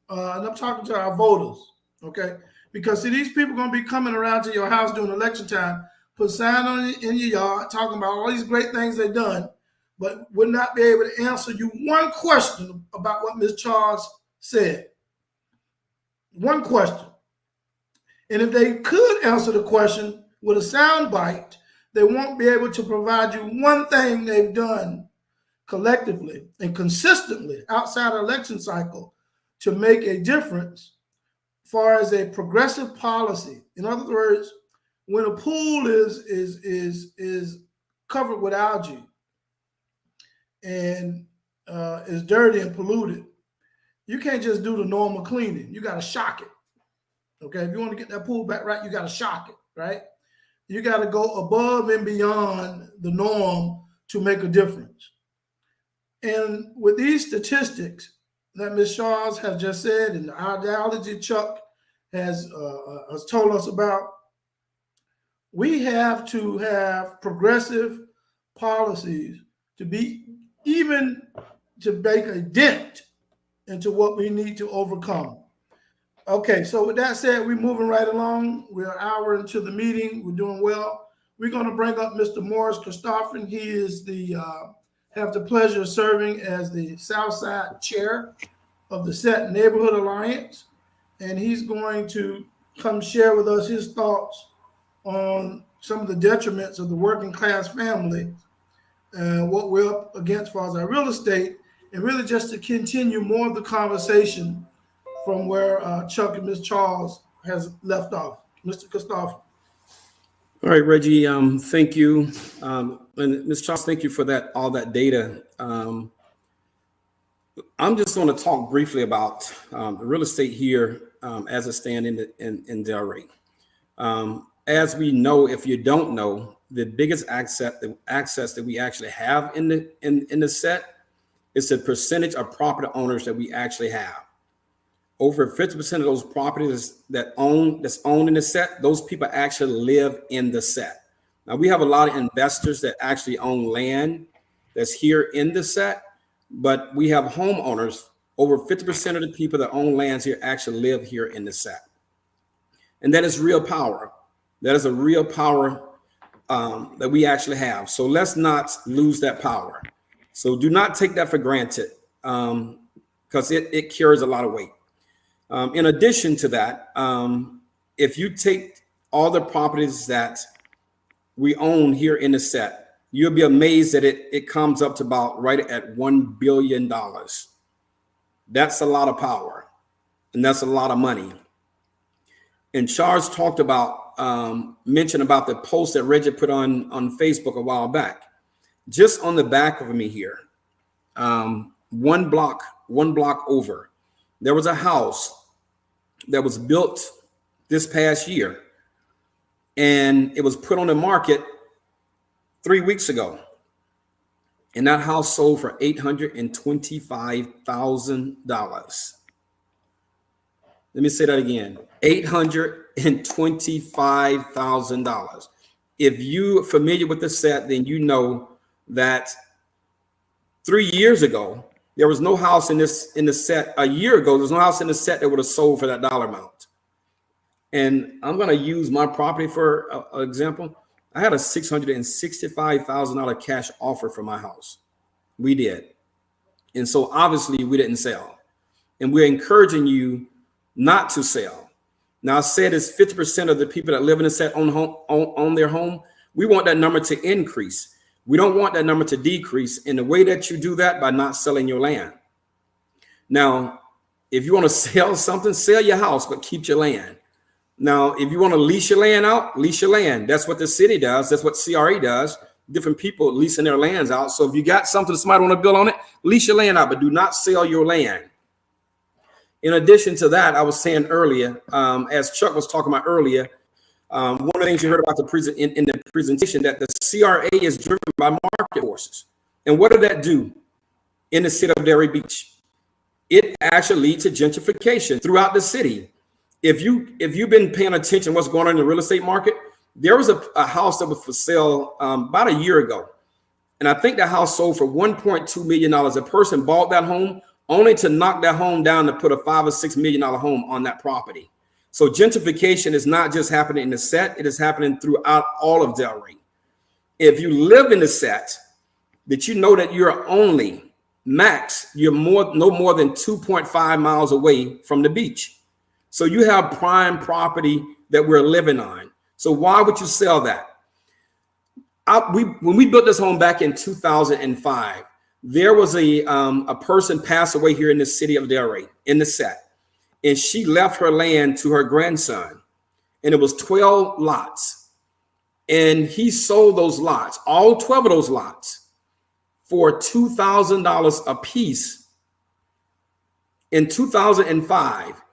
and I'm talking to our voters, okay? Because see, these people are going to be coming around to your house during election time, put a sign on in your yard, talking about all these great things they've done, but would not be able to answer you one question about what Ms. Charles said. One question. And if they could answer the question with a sound bite, they won't be able to provide you one thing they've done collectively and consistently outside of election cycle to make a difference as far as a progressive policy. In other words, when a pool is covered with algae and is dirty and polluted, you can't just do the normal cleaning. You got to shock it. Okay, if you want to get that pool back right, you got to shock it, right? You got to go above and beyond the norm to make a difference. And with these statistics that Ms. Charles has just said, and the ideology Chuck has told us about, we have to have progressive policies to be even to make a dent into what we need to overcome. Okay, so with that said, we're moving right along. We're an hour into the meeting. We're doing well. We're going to bring up Mr. Morris Christopher. He is have the pleasure of serving as the Southside Chair of the Set Neighborhood Alliance, and he's going to come share with us his thoughts on some of the detriments of the working class family and what we're up against as far as our real estate, and really just to continue more of the conversation from where Chuck and Ms. Charles has left off. Mr. Christopher. All right, Reggie, thank you. And Ms. Charles, thank you for all that data. I'm just going to talk briefly about the real estate here as it stands in Delray. As we know, if you don't know, the biggest access that we actually have in the set is the percentage of property owners that we actually have. Over 50% of those properties that's owned in the set, those people actually live in the set. Now we have a lot of investors that actually own land that's here in the set, but we have homeowners. Over 50% of the people that own lands here actually live here in the set. And that is real power. That is a real power that we actually have. So let's not lose that power. So do not take that for granted because it carries a lot of weight. In addition to that, if you take all the properties that we own here in the set, you'll be amazed that it comes up to about right at $1 billion. That's a lot of power, and that's a lot of money. And Charles talked about, mentioned about the post that Reggie put on Facebook a while back. Just on the back of me here, one block over, there was a house that was built this past year, and it was put on the market 3 weeks ago. And that house sold for $825,000. Let me say that again, $825,000. If you're familiar with the set, then you know that 3 years ago, there was no house in the set. A year ago, there was no house in the set that would have sold for that dollar amount. And I'm going to use my property for an example. I had a $665,000 cash offer for my house. We did. And so obviously we didn't sell. And we're encouraging you not to sell. Now, I said it's 50% of the people that live in the set own their home. We want that number to increase. We don't want that number to decrease. And the way that you do that, by not selling your land. Now, if you want to sell something, sell your house, but keep your land. Now, if you want to lease your land out, lease your land. That's what the city does. That's what CRA does. Different people leasing their lands out. So if you got something somebody want to build on it, lease your land out, but do not sell your land. In addition to that, I was saying earlier, as Chuck was talking about earlier, one of the things you heard about in the presentation, that the CRA is driven by market forces. And what did that do in the city of Delray Beach? It actually leads to gentrification throughout the city. If you've been paying attention to what's going on in the real estate market, there was a house that was for sale about a year ago. And I think that house sold for $1.2 million. A person bought that home only to knock that home down to put a $5 or $6 million home on that property. So gentrification is not just happening in the set, it is happening throughout all of Delray. If you live in the set, that you know that you're only no more than 2.5 miles away from the beach. So you have prime property that we're living on. So why would you sell that? When we built this home back in 2005, there was a person passed away here in the city of Delray in the set. And she left her land to her grandson. And it was 12 lots. And he sold those lots, all 12 of those lots, for $2,000 a piece in 2005.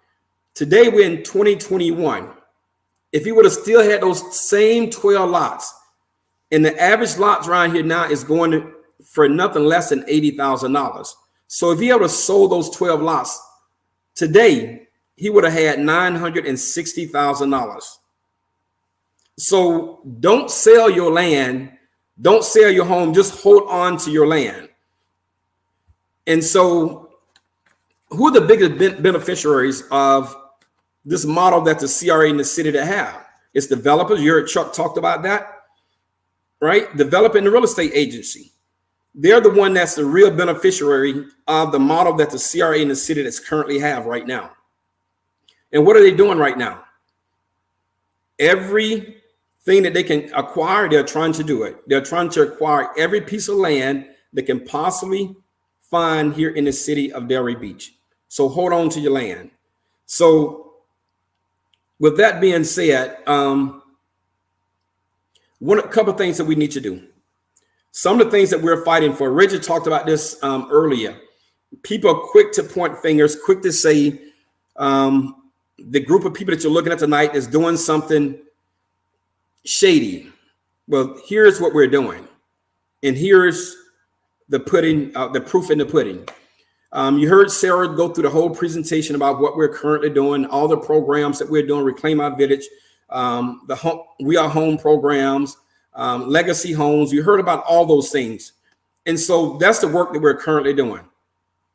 Today we're in 2021. If he would have still had those same 12 lots, and the average lots around here now is going for nothing less than $80,000. So if he ever sold those 12 lots today, he would have had $960,000. So don't sell your land. Don't sell your home. Just hold on to your land. And so who are the biggest beneficiaries of this model that the CRA in the city to have? It's developers. You heard Chuck talked about that, right? Developing the real estate agency. They're the one that's the real beneficiary of the model that the CRA in the city that's currently have right now. And what are they doing right now? Everything that they can acquire, they're trying to do it. They're trying to acquire every piece of land they can possibly find here in the city of Delray Beach. So hold on to your land. So with that being said, a couple of things that we need to do. Some of the things that we're fighting for, Richard talked about this earlier. People are quick to point fingers, quick to say the group of people that you're looking at tonight is doing something shady. Well, here's what we're doing. And here's the pudding, the proof in the pudding. You heard Sarah go through the whole presentation about what we're currently doing, all the programs that we're doing, Reclaim Our Village, We Are Home programs, legacy homes. You heard about all those things. And so that's the work that we're currently doing.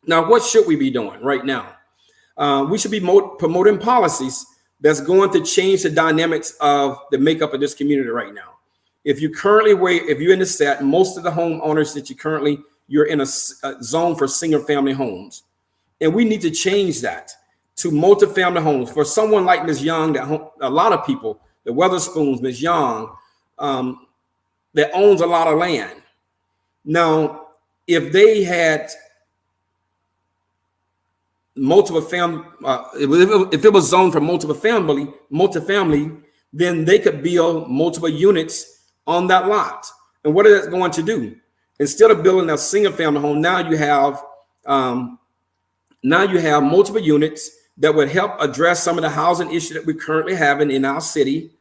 Now, what should we be doing right now? We should be promoting policies that's going to change the dynamics of the makeup of this community right now. If you're in the set, most of the homeowners that you're in a zone for single family homes. And we need to change that. to multifamily homes. For someone like Ms. Young, a lot of people, the Weatherspoons, Ms. Young, that owns a lot of land. Now, if they had multiple family, if it was zoned for multifamily, then they could build multiple units on that lot. And what is that going to do? Instead of building a single family home, now you have multiple units that would help address some of the housing issue that we're currently having in our city.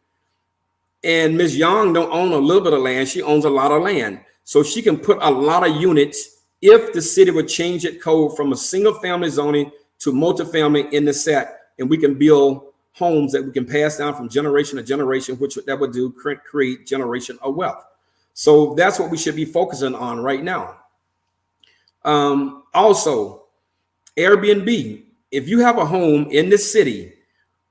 And Ms. Young don't own a little bit of land; she owns a lot of land, so she can put a lot of units if the city would change its code from a single family zoning to multifamily in the set, and we can build homes that we can pass down from generation to generation, which that would do create generation of wealth. So that's what we should be focusing on right now. Also, Airbnb. If you have a home in the city,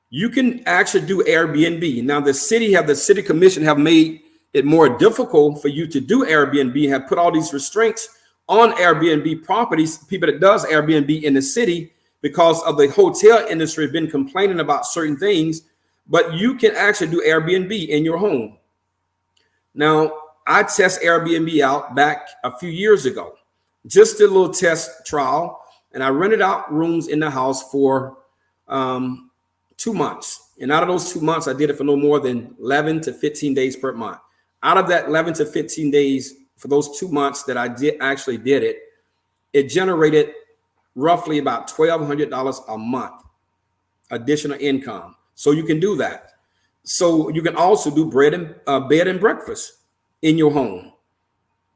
you can actually do Airbnb. Now, the city commission have made it more difficult for you to do Airbnb, have put all these restraints on Airbnb properties, people that does Airbnb in the city, because of the hotel industry have been complaining about certain things, but you can actually do Airbnb in your home. Now, I test Airbnb out back a few years ago, just a little test trial, and I rented out rooms in the house for 2 months. And out of those 2 months, I did it for no more than 11 to 15 days per month. Out of that 11 to 15 days for those 2 months that I did it, it generated roughly about $1,200 a month additional income. So you can do that. So you can also do bed and breakfast in your home.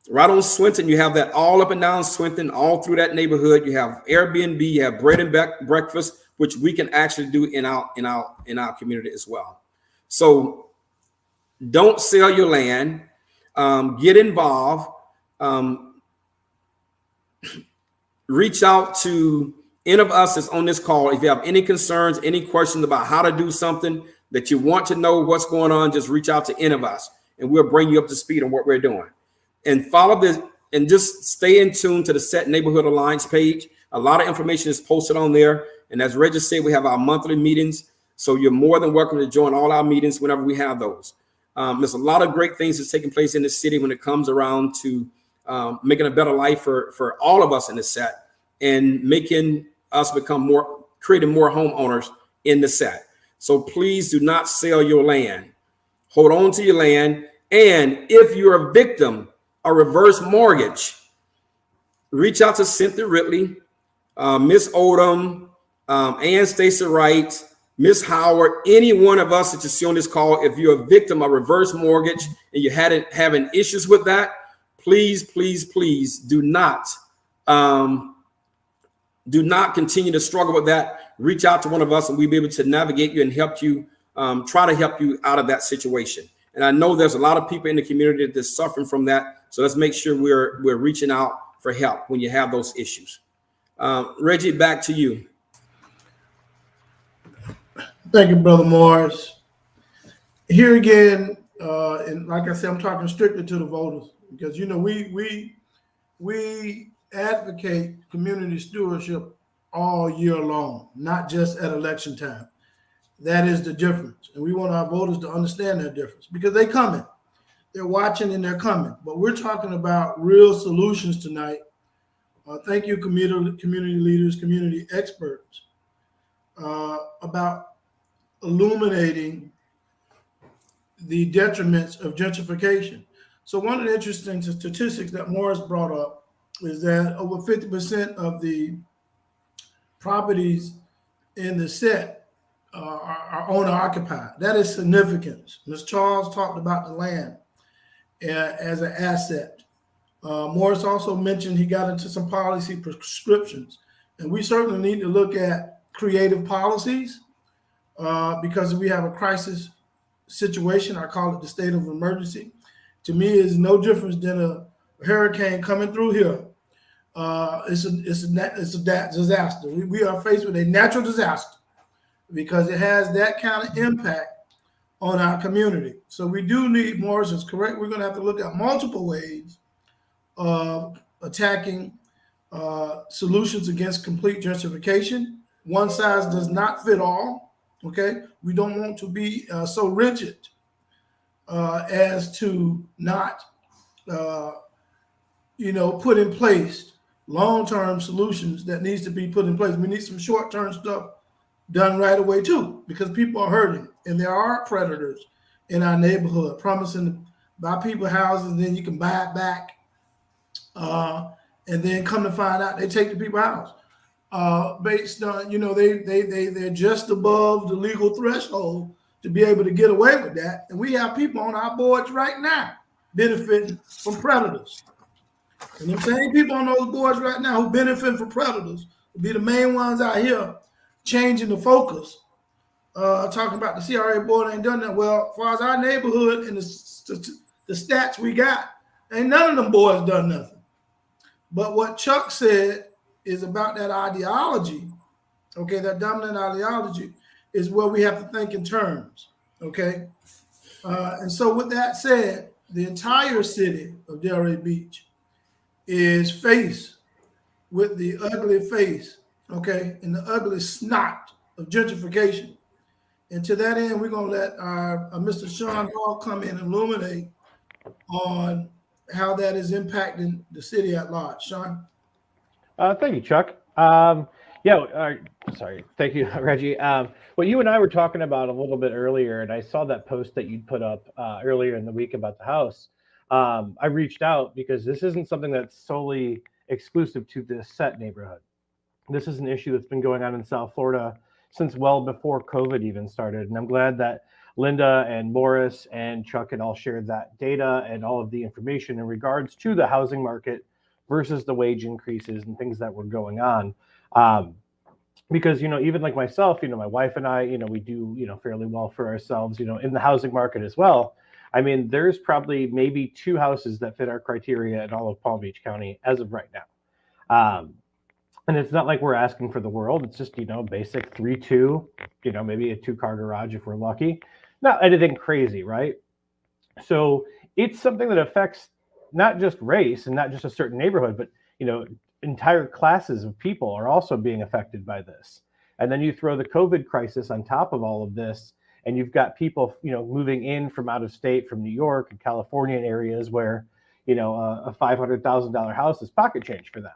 Right on Swinton, you have that all up and down Swinton, all through that neighborhood. You have Airbnb, you have bread and breakfast, which we can actually do in our community as well. So don't sell your land. Get involved. Reach out to any of us that's on this call. If you have any concerns, any questions about how to do something that you want to know what's going on, just reach out to any of us, and we'll bring you up to speed on what we're doing. And follow this, and just stay in tune to the Set Neighborhood Alliance page. A lot of information is posted on there. And as Reggie said, we have our monthly meetings. So you're more than welcome to join all our meetings whenever we have those. There's a lot of great things that's taking place in the city when it comes around to making a better life for all of us in the set, and making us creating more homeowners in the set. So please do not sell your land. Hold on to your land. And if you're a victim of reverse mortgage, reach out to Cynthia Ridley, Miss Odom, Ann Stacey Wright, Miss Howard, any one of us that you see on this call. If you're a victim of reverse mortgage and you're having issues with that, please, please, please do not continue to struggle with that. Reach out to one of us, and we'll be able to navigate you and help you, try to help you out of that situation. And I know there's a lot of people in the community that's suffering from that. So let's make sure we're reaching out for help when you have those issues. Reggie, back to you. Thank you, Brother Morris. Here again, and like I said, I'm talking strictly to the voters, because we advocate community stewardship all year long, not just at election time. That is the difference, and we want our voters to understand that difference, because they're coming, they're watching, and they're coming. But we're talking about real solutions tonight. Thank you, community leaders, community experts, about illuminating the detriments of gentrification. So one of the interesting statistics that Morris brought up is that over 50% of the properties in the set are owner occupied. That is significant. Ms. Charles talked about the land as an asset. Morris also mentioned he got into some policy prescriptions, and we certainly need to look at creative policies because we have a crisis situation. I call it the state of emergency. To me, it's no different than a hurricane coming through here. It's a disaster. We are faced with a natural disaster because it has that kind of impact on our community. So we do need, Morris is correct, we're going to have to look at multiple ways of attacking solutions against complete gentrification. one size does not fit all. Okay, we don't want to be so rigid as to not, put in place long-term solutions that needs to be put in place. We need some short-term stuff done right away too, because people are hurting, and there are predators in our neighborhood promising to buy people houses, and then you can buy it back, and then come to find out they take the people's house based on they're just above the legal threshold to be able to get away with that, and we have people on our boards right now benefiting from predators. And the same people on those boards right now who benefit from predators will be the main ones out here changing the focus, talking about the CRA board ain't done that well. As far as our neighborhood and the stats we got, ain't none of them boys done nothing. But what Chuck said is about that ideology, okay, that dominant ideology is where we have to think in terms, okay? And so with that said, the entire city of Delray Beach is faced with the ugly face, okay, and the ugly snot of gentrification. And to that end, we're going to let our Mr. Sean Hall come in and illuminate on how that is impacting the city at large. Sean? Thank you, Chuck. Sorry. Thank you, Reggie. Well, you and I were talking about a little bit earlier, and I saw that post that you'd put up earlier in the week about the house. I reached out because this isn't something that's solely exclusive to this set neighborhood. This is an issue that's been going on in South Florida since well before COVID even started. And I'm glad that Linda and Morris and Chuck had all shared that data and all of the information in regards to the housing market versus the wage increases and things that were going on. Because, even like myself, my wife and I, we do, fairly well for ourselves, in the housing market as well. I mean, there's probably maybe 2 houses that fit our criteria in all of Palm Beach County as of right now. And it's not like we're asking for the world. It's just, basic 3-2, maybe a 2-car garage if we're lucky. Not anything crazy, right? So it's something that affects not just race and not just a certain neighborhood, but, entire classes of people are also being affected by this. And then you throw the COVID crisis on top of all of this, and you've got people, moving in from out of state, from New York and California areas where, a $500,000 house is pocket change for them.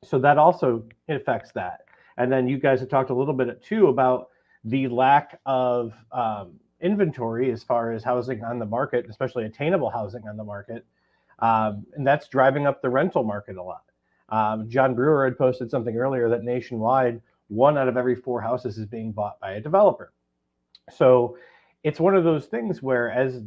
So that also affects that. And then you guys have talked a little bit too about the lack of inventory as far as housing on the market, especially attainable housing on the market. And that's driving up the rental market a lot. John Brewer had posted something earlier that nationwide, 1 out of every 4 houses is being bought by a developer. So it's one of those things where, as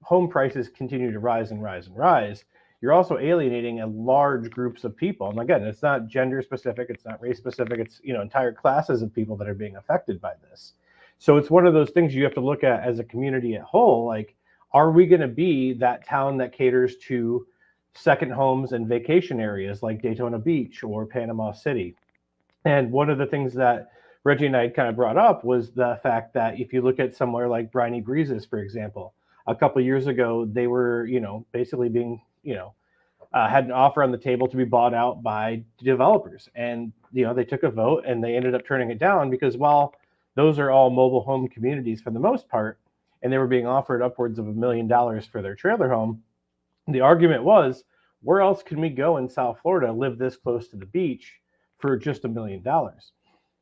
home prices continue to rise and rise and rise, you're also alienating a large groups of people. And again, it's not gender specific, it's not race specific, it's entire classes of people that are being affected by this. So it's one of those things you have to look at as a community at whole. Like, are we going to be that town that caters to second homes and vacation areas like Daytona Beach or Panama City? And one of the things that Reggie and I kind of brought up was the fact that if you look at somewhere like Briny Breezes, for example, a couple of years ago, they were, basically being, had an offer on the table to be bought out by developers. And, they took a vote and they ended up turning it down because while those are all mobile home communities for the most part, and they were being offered upwards of $1 million for their trailer home, the argument was, where else can we go in South Florida, live this close to the beach for just $1 million?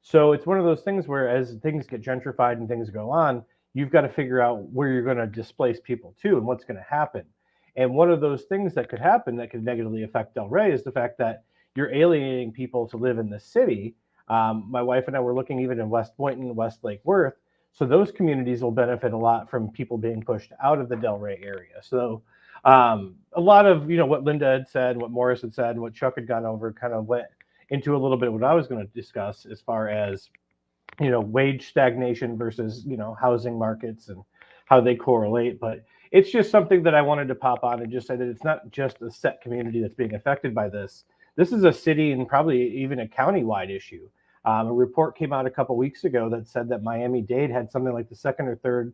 So it's one of those things where as things get gentrified and things go on, you've got to figure out where you're going to displace people to and what's going to happen. And one of those things that could happen that could negatively affect Delray is the fact that you're alienating people to live in the city. My wife and I were looking even in West Boynton, West Lake Worth. So those communities will benefit a lot from people being pushed out of the Delray area. So a lot of, what Linda had said, what Morris had said, and what Chuck had gone over kind of went into a little bit of what I was going to discuss as far as, wage stagnation versus, housing markets and how they correlate. But it's just something that I wanted to pop on and just say that it's not just a set community that's being affected by this. This is a city and probably even a county-wide issue. A report came out a couple weeks ago that said that Miami-Dade had something like the 2nd or 3rd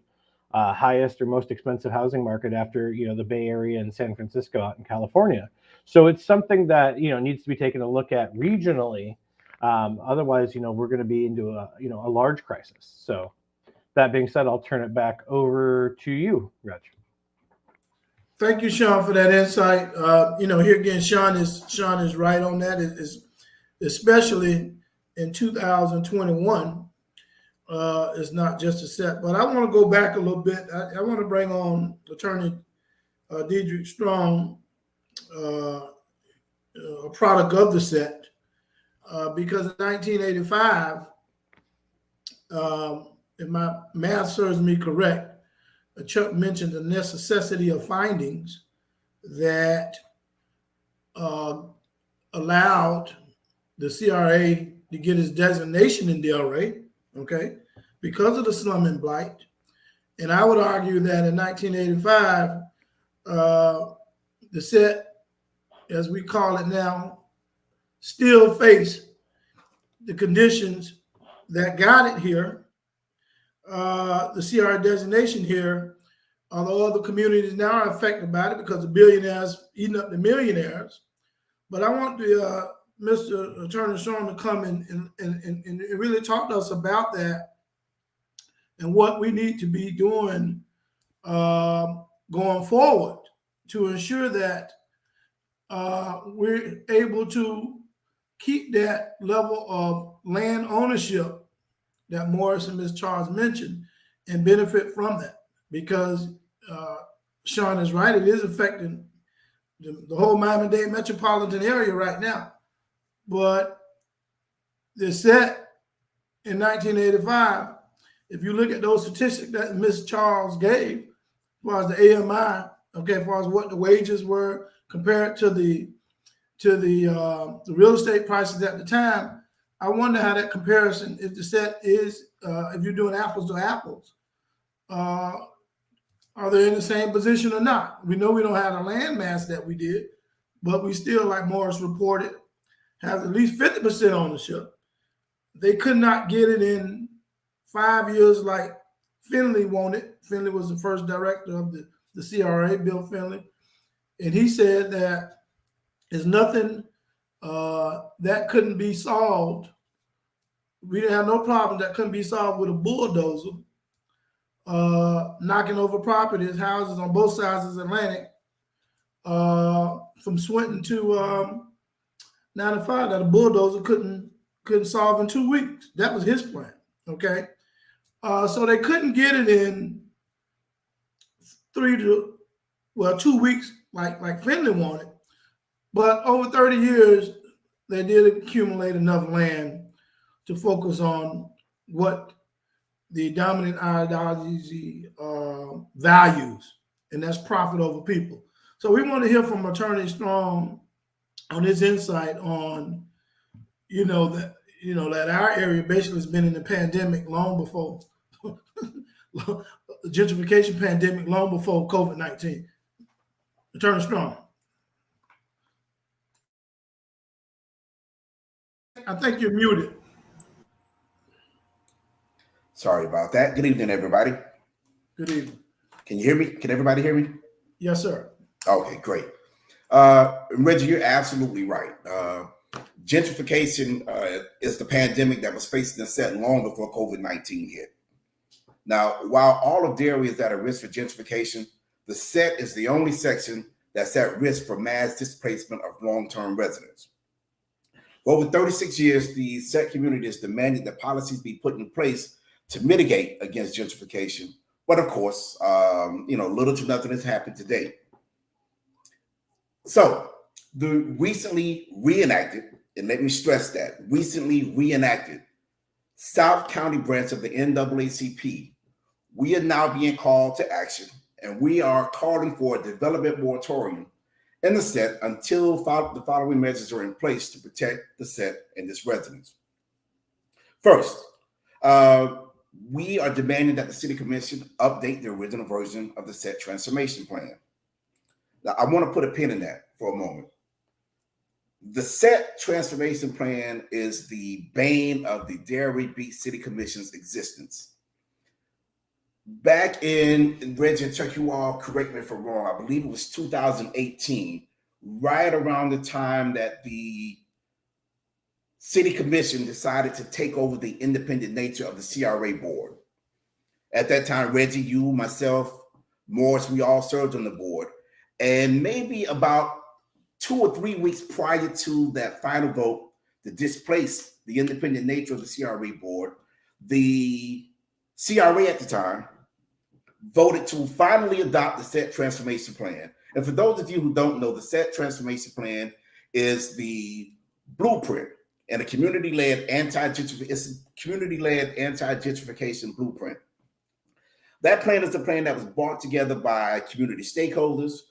highest or most expensive housing market after, the Bay Area and San Francisco out in California. So it's something that, needs to be taken a look at regionally Otherwise, we're going to be into a large crisis. So that being said, I'll turn it back over to you, Reg. Thank you, Sean, for that insight. Here again, Sean is right on that. Is especially in 2021, it's not just a set. But I want to go back a little bit. I want to bring on Attorney Deidre Strong, a product of the set, because in 1985, if my math serves me correct, Chuck mentioned the necessity of findings that allowed the CRA to get its designation in Delray, okay, because of the slum and blight. And I would argue that in 1985, the set, as we call it now, still face the conditions that got it here. The CRA designation here, although other communities now are affected by it because the billionaires eating up the millionaires. But I want Mr. Attorney Sean to come and really talk to us about that and what we need to be doing going forward to ensure that we're able to keep that level of land ownership that Morris and Ms. Charles mentioned and benefit from that. Because Sean is right, it is affecting the whole Miami-Dade metropolitan area right now. But the set in 1985, if you look at those statistics that Ms. Charles gave, as far as the AMI, okay, as far as what the wages were compared to the real estate prices at the time, I wonder how that comparison, if the set is, if you're doing apples to apples, are they in the same position or not? We know we don't have the land mass that we did, but we still, like Morris reported, have at least 50% ownership. They could not get it in 5 years like Finley wanted. Finley was the first director of the CRA, Bill Finley. And he said that there's nothing that couldn't be solved. We didn't have no problem that couldn't be solved with a bulldozer knocking over properties, houses on both sides of the Atlantic, from Swinton to 95, that a bulldozer couldn't solve in 2 weeks. That was his plan. Okay, so they couldn't get it in 2 weeks like Finley wanted, but over 30 years they did accumulate enough land to focus on what the dominant ideology values, and that's profit over people. So we want to hear from Attorney Strong on his insight on, that our area basically has been in the pandemic long before the gentrification pandemic, long before COVID-19. Attorney Strong. I think you're muted. Sorry about that. Good evening, everybody. Good evening. Can you hear me? Can everybody hear me? Yes, sir. Okay, great. Reggie, you're absolutely right. Gentrification is the pandemic that was facing the set long before COVID-19 hit. Now, while all of Delray is at a risk for gentrification, the set is the only section that's at risk for mass displacement of long-term residents. For over 36 years, the set community has demanded that policies be put in place to mitigate against gentrification. But of course, little to nothing has happened to date. So the recently reenacted, and let me stress that, recently reenacted South County branch of the NAACP, we are now being called to action, and we are calling for a development moratorium in the set until the following measures are in place to protect the set and its residents. First, we are demanding that the City Commission update the original version of the set transformation plan. Now, I want to put a pin in that for a moment. The set transformation plan is the bane of the Delray Beach City Commission's existence. Back in, Reggie and Chuck, you all correct me if I'm wrong, I believe it was 2018, right around the time that the City Commission decided to take over the independent nature of the CRA board. At that time, Reggie, you, myself, Morris, we all served on the board. And maybe about 2 or 3 weeks prior to that final vote to displace the independent nature of the CRA board, the CRA at the time voted to finally adopt the set transformation plan. And for those of you who don't know, the set transformation plan is the blueprint and a community-led anti-gentrification blueprint. That plan is a plan that was brought together by community stakeholders,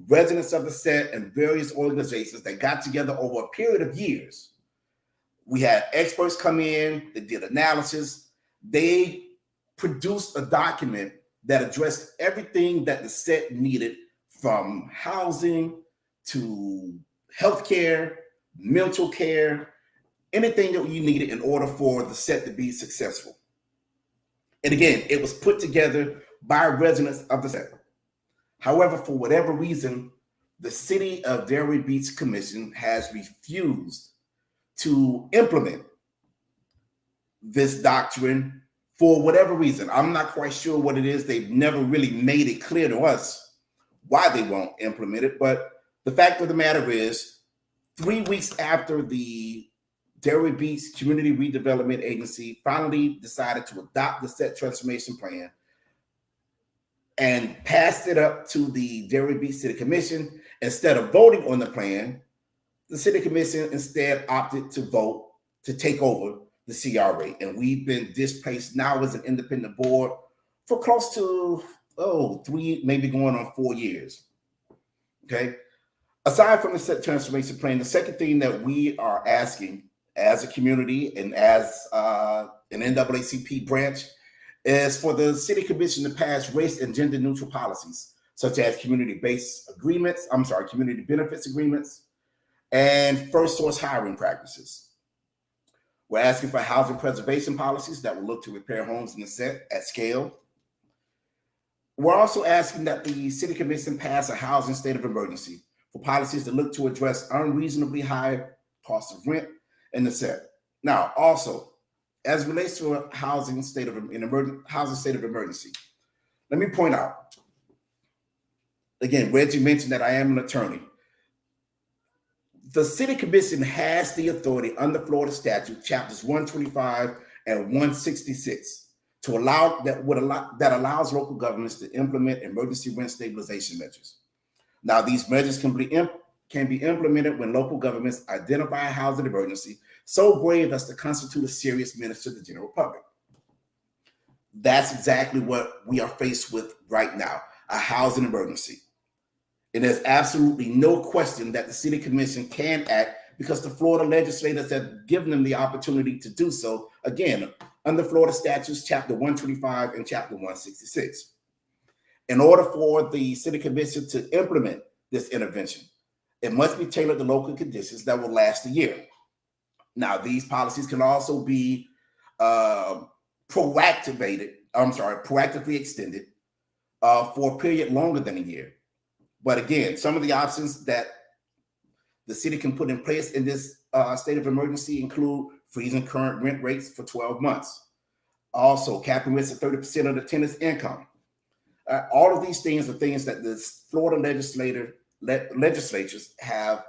residents of the set, and various organizations that got together over a period of years. We had experts come in, they did analysis, they produced a document that addressed everything that the set needed, from housing to healthcare, mental care, anything that you needed in order for the set to be successful. And again, it was put together by residents of the set. However, for whatever reason, the City of Delray Beach Commission has refused to implement this doctrine for whatever reason. I'm not quite sure what it is. They've never really made it clear to us why they won't implement it. But the fact of the matter is, 3 weeks after the Delray Beach Community Redevelopment Agency finally decided to adopt the set transformation plan and passed it up to the Delray Beach City Commission, instead of voting on the plan, the City Commission instead opted to vote to take over the CRA. And we've been displaced now as an independent board for close to 3, maybe going on 4 years. Okay. Aside from the set transformation plan, the second thing that we are asking as a community and as an NAACP branch is for the City Commission to pass race and gender neutral policies, such as community benefits agreements, and first source hiring practices. We're asking for housing preservation policies that will look to repair homes in the set at scale. We're also asking that the City Commission pass a housing state of emergency for policies that look to address unreasonably high costs of rent in the set. Now, also, as it relates to a housing state of emergency, let me point out, again, Reggie mentioned that I am an attorney. The City Commission has the authority under Florida statute, chapters 125 and 166, that allows local governments to implement emergency rent stabilization measures. Now, these measures can be implemented when local governments identify a housing emergency so grave as to constitute a serious menace to the general public. That's exactly what we are faced with right now, a housing emergency. And there's absolutely no question that the City Commission can act because the Florida legislators have given them the opportunity to do so, again, under Florida statutes, chapter 125 and chapter 166. In order for the City Commission to implement this intervention, it must be tailored to local conditions that will last a year. Now, these policies can also be proactively extended for a period longer than a year. But again, some of the options that the city can put in place in this state of emergency include freezing current rent rates for 12 months. Also, capping rents at 30% of the tenant's income. All of these things are things that the Florida legislatures have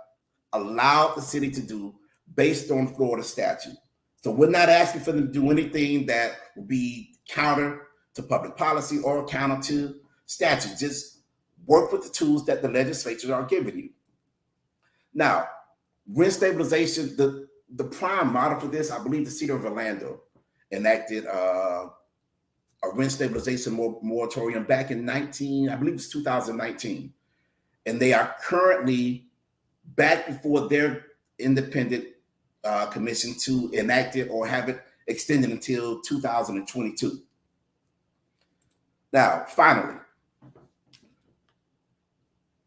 allowed the city to do based on Florida statute. So we're not asking for them to do anything that will be counter to public policy or counter to statute. Just work with the tools that the legislatures are giving you. Now, rent stabilization, the prime model for this, I believe the city of Orlando enacted a rent stabilization moratorium back in 2019. And they are currently back before their independent commission to enact it or have it extended until 2022. Now, finally,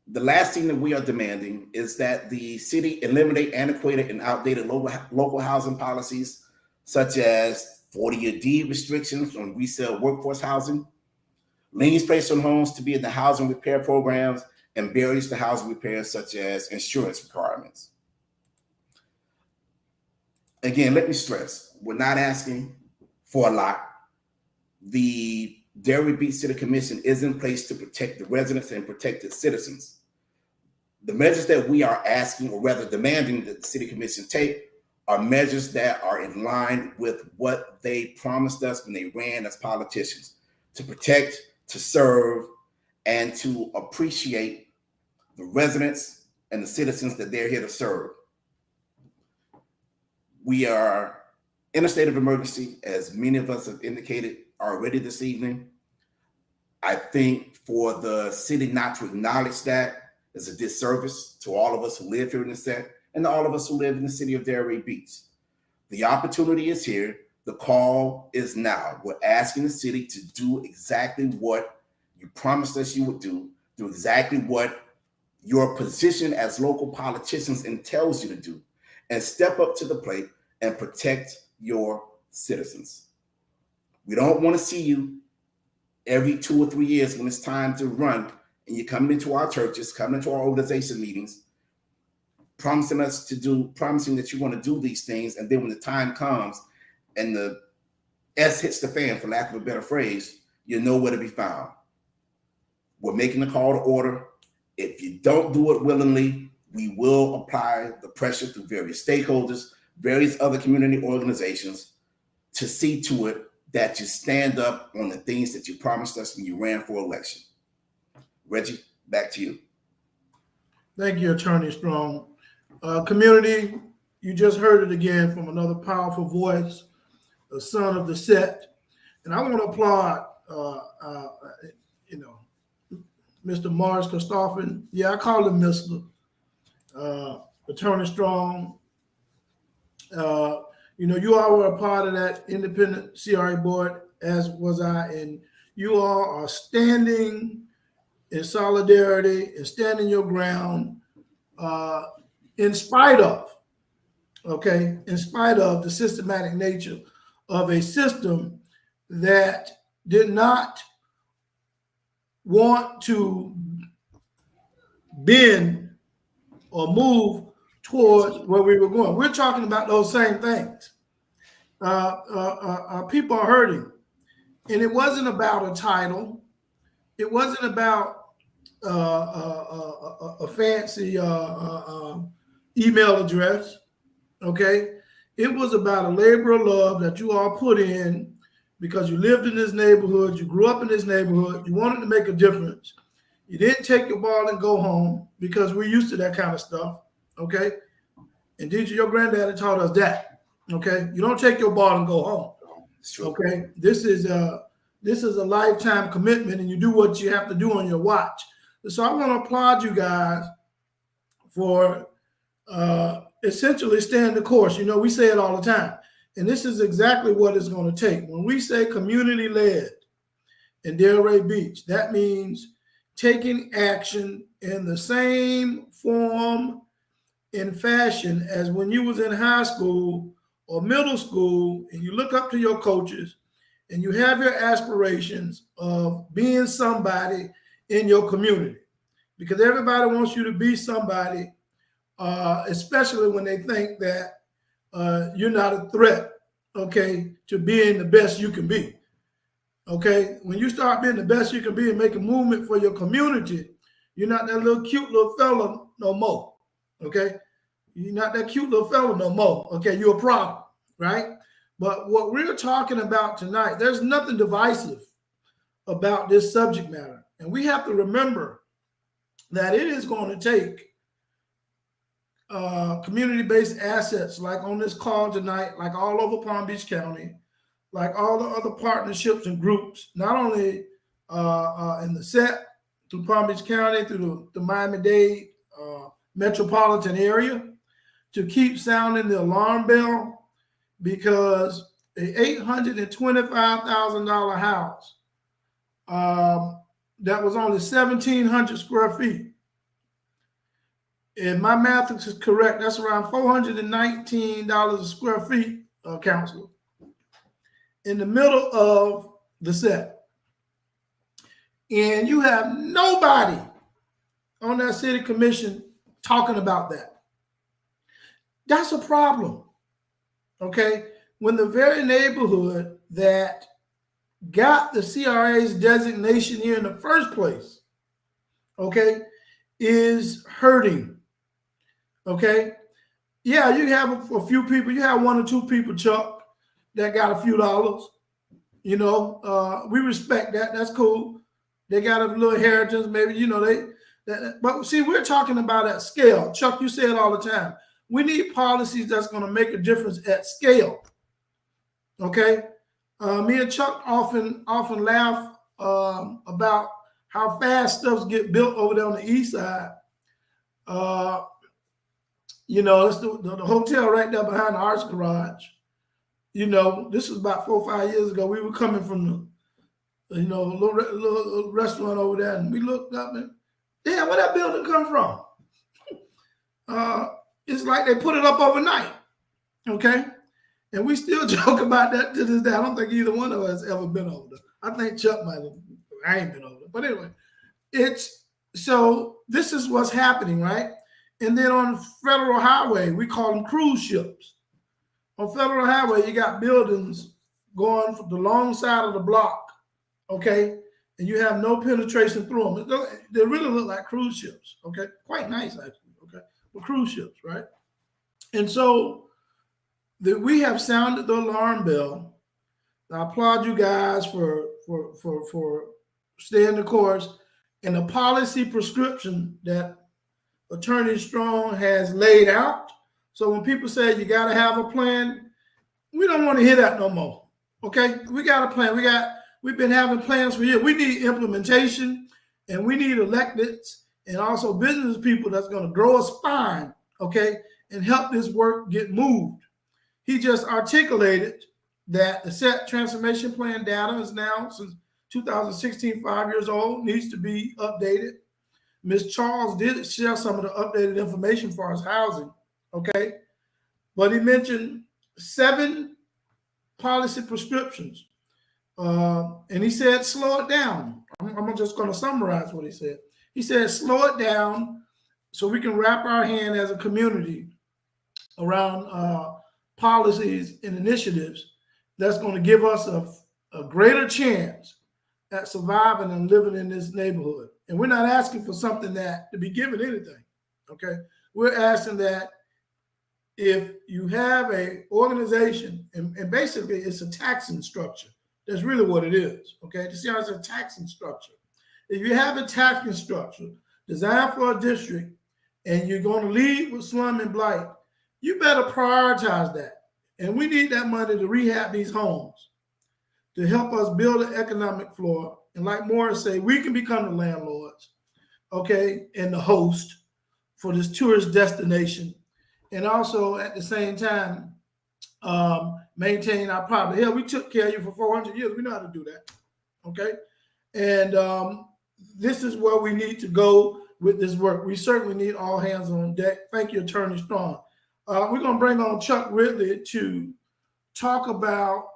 the last thing that we are demanding is that the city eliminate antiquated and outdated local housing policies, such as 40-year deed restrictions on resale workforce housing, liens placed on homes to be in the housing repair programs, and barriers to housing repairs, such as insurance requirements. Again, let me stress, we're not asking for a lot. The Delray Beach City Commission is in place to protect the residents and protect its citizens. The measures that we are asking, or rather demanding, that the City Commission take are measures that are in line with what they promised us when they ran as politicians: to protect, to serve, and to appreciate the residents and the citizens that they're here to serve. We are in a state of emergency, as many of us have indicated already this evening. I think for the city not to acknowledge that is a disservice to all of us who live here in the set and to all of us who live in the city of Delray Beach. The opportunity is here. The call is now. We're asking the city to do exactly what you promised us you would do exactly what your position as local politicians entails you to do, and step up to the plate and protect your citizens. We don't want to see you every 2 or 3 years when it's time to run and you're coming into our churches, coming into our organization meetings, promising that you want to do these things, and then when the time comes and the S hits the fan, for lack of a better phrase, you're nowhere to be found. We're making a call to order. If you don't do it willingly, we will apply the pressure through various stakeholders, various other community organizations, to see to it that you stand up on the things that you promised us when you ran for election. Reggie, back to you. Thank you, Attorney Strong. Community, you just heard it again from another powerful voice, the son of the set. And I want to applaud, Mr. Morris Christoffen. Yeah, I call him Mr. Attorney Strong. You all were a part of that independent CRA board, as was I, and you all are standing in solidarity and standing your ground in spite of the systematic nature of a system that did not want to bend or move towards where we were going. We're talking about those same things. People are hurting. And it wasn't about a title. It wasn't about a fancy email address, okay? It was about a labor of love that you all put in because you lived in this neighborhood, you grew up in this neighborhood, you wanted to make a difference. You didn't take your ball and go home because we're used to that kind of stuff, okay? And did your granddaddy taught us that, okay? You don't take your ball and go home, okay? This is a lifetime commitment, and you do what you have to do on your watch. So I want to applaud you guys for essentially staying the course. We say it all the time, and this is exactly what it's going to take. When we say community-led in Delray Beach, that means taking action in the same form and fashion as when you was in high school or middle school, and you look up to your coaches and you have your aspirations of being somebody in your community, because everybody wants you to be somebody, especially when they think that you're not a threat, okay, to being the best you can be, okay? When you start being the best you can be and make a movement for your community, you're not that little cute little fella no more, okay? You're not that cute little fella no more, okay? You're a problem, right? But what we're talking about tonight, there's nothing divisive about this subject matter. And we have to remember that it is going to take community-based assets like on this call tonight, like all over Palm Beach County, like all the other partnerships and groups, not only in the set, through Palm Beach County, through the Miami-Dade metropolitan area, to keep sounding the alarm bell, because a $825,000 house that was only 1,700 square feet, and my math is correct, that's around $419 a square feet, counselor, in the middle of the set. And you have nobody on that city commission talking about that. That's a problem. okay, when the very neighborhood that got the CRA's designation here in the first place, okay, is hurting, okay? Yeah, you have a few people, you have 1 or 2 people, Chuck, that got a few dollars, you know, we respect that, that's cool. They got a little inheritance, maybe, you know, but see, we're talking about at scale. Chuck, you say it all the time. We need policies that's going to make a difference at scale. Okay, me and Chuck often laugh about how fast stuff get built over there on the east side. You know, it's the hotel right there behind the Arts Garage. You know, this was about 4 or 5 years ago. We were coming from the, you know, little restaurant over there, and we looked up and, damn, where that building come from? It's like they put it up overnight. Okay. And we still joke about that to this day. I don't think either one of us ever been over there. I think Chuck might have. I ain't been over there. But anyway, so this is what's happening, right? And then on Federal Highway, we call them cruise ships. On Federal Highway, you got buildings going from the long side of the block, okay? And you have no penetration through them. They really look like cruise ships, okay? Quite nice, actually, okay? But cruise ships, right? And so we have sounded the alarm bell. I applaud you guys for staying the course. And the policy prescription that Attorney Strong has laid out. So when people say you got to have a plan, we don't want to hear that no more. Okay, we got a plan. We've been having plans for years. We need implementation, and we need electeds and also business people that's going to grow a spine, okay, and help this work get moved. He just articulated that the set transformation plan data is now, since 2016, 5 years old, needs to be updated. Ms. Charles did share some of the updated information for us housing, okay? But he mentioned 7 policy prescriptions. And he said, slow it down. I'm just going to summarize what he said. He said, slow it down so we can wrap our hand as a community around policies and initiatives that's going to give us a greater chance at surviving and living in this neighborhood. And we're not asking for something that to be given anything, okay? We're asking that if you have a organization, and basically it's a taxing structure. That's really what it is, okay? The CR is a taxing structure. If you have a taxing structure designed for a district and you're going to lead with slum and blight, you better prioritize that. And we need that money to rehab these homes, to help us build an economic floor. And like Morris say, we can become the landlords, okay, and the host for this tourist destination. And also at the same time, maintain our property. Hell, we took care of you for 400 years. We know how to do that, okay? And this is where we need to go with this work. We certainly need all hands on deck. Thank you, Attorney Strong. We're going to bring on Chuck Ridley to talk about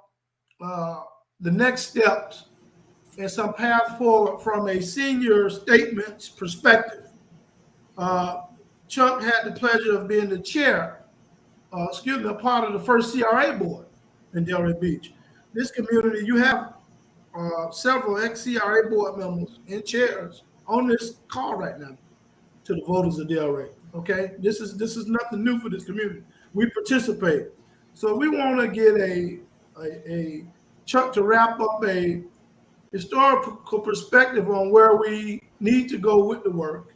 the next steps and some path forward from a senior statements perspective. Chuck had the pleasure of being the chair, a part of the first CRA board in Delray Beach. This community, you have several ex-CRA board members and chairs on this call right now to the voters of Delray. Okay, this is nothing new for this community. We participate, so we want to get a Chuck to wrap up a historical perspective on where we need to go with the work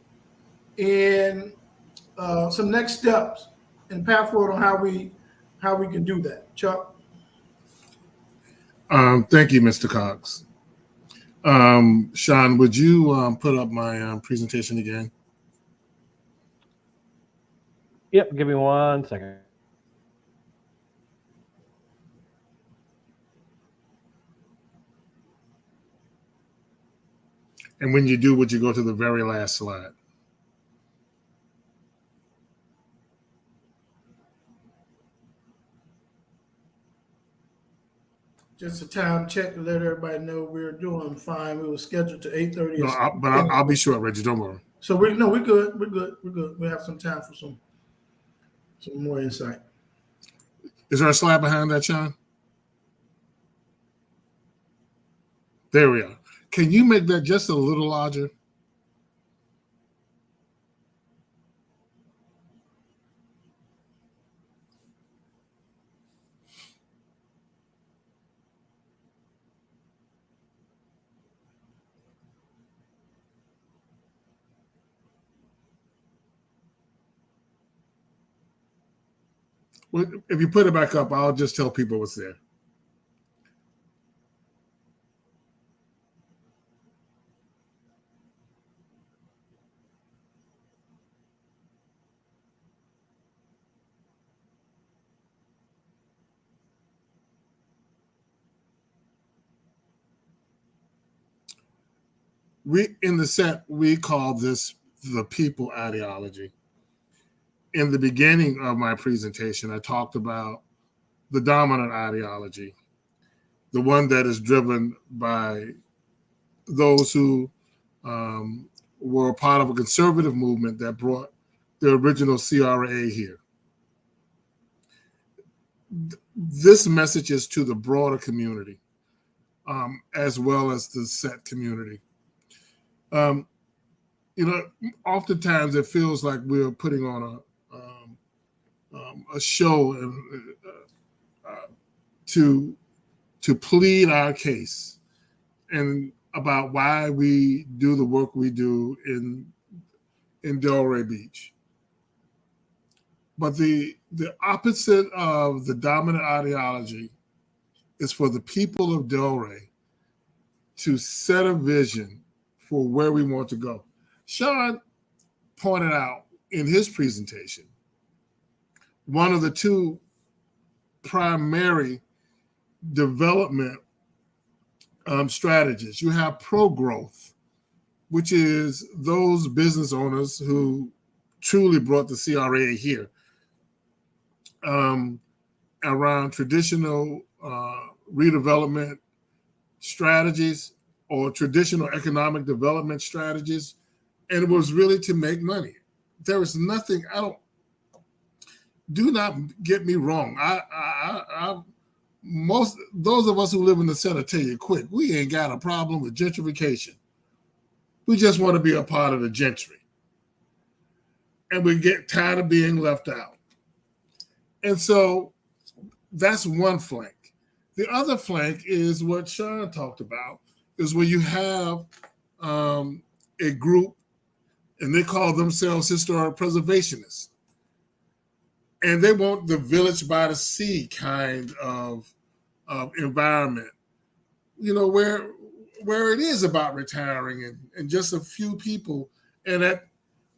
and some next steps and path forward on how we can do that. Chuck. Thank you, Mr. Cox. Sean, would you put up my presentation again? Yep, give me 1 second. And when you do, would you go to the very last slide? Just a time check to let everybody know we're doing fine. We were scheduled to 8:30. No, I'll be short, Reggie. Don't worry. So we're good. We're good. We have some time for some more insight. Is there a slide behind that, Sean? There we are. Can you make that just a little larger? Well, if you put it back up, I'll just tell people what's there. In the set, we call this the people ideology. In the beginning of my presentation, I talked about the dominant ideology, the one that is driven by those who were part of a conservative movement that brought the original CRA here. This message is to the broader community, as well as the set community. Oftentimes it feels like we're putting on a show to plead our case and about why we do the work we do in Delray Beach. But the opposite of the dominant ideology is for the people of Delray to set a vision for where we want to go. Sean pointed out in his presentation, one of the two primary development strategies. You have pro-growth, which is those business owners who truly brought the CRA here around traditional redevelopment strategies or traditional economic development strategies, and it was really to make money. There was nothing, do not get me wrong. Most those of us who live in the center tell you quick, we ain't got a problem with gentrification. We just want to be a part of the gentry. And we get tired of being left out. And so that's one flank. The other flank is what Sean talked about, is where you have a group, and they call themselves historic preservationists. And they want the village by the sea kind of environment, where it is about retiring and just a few people. And that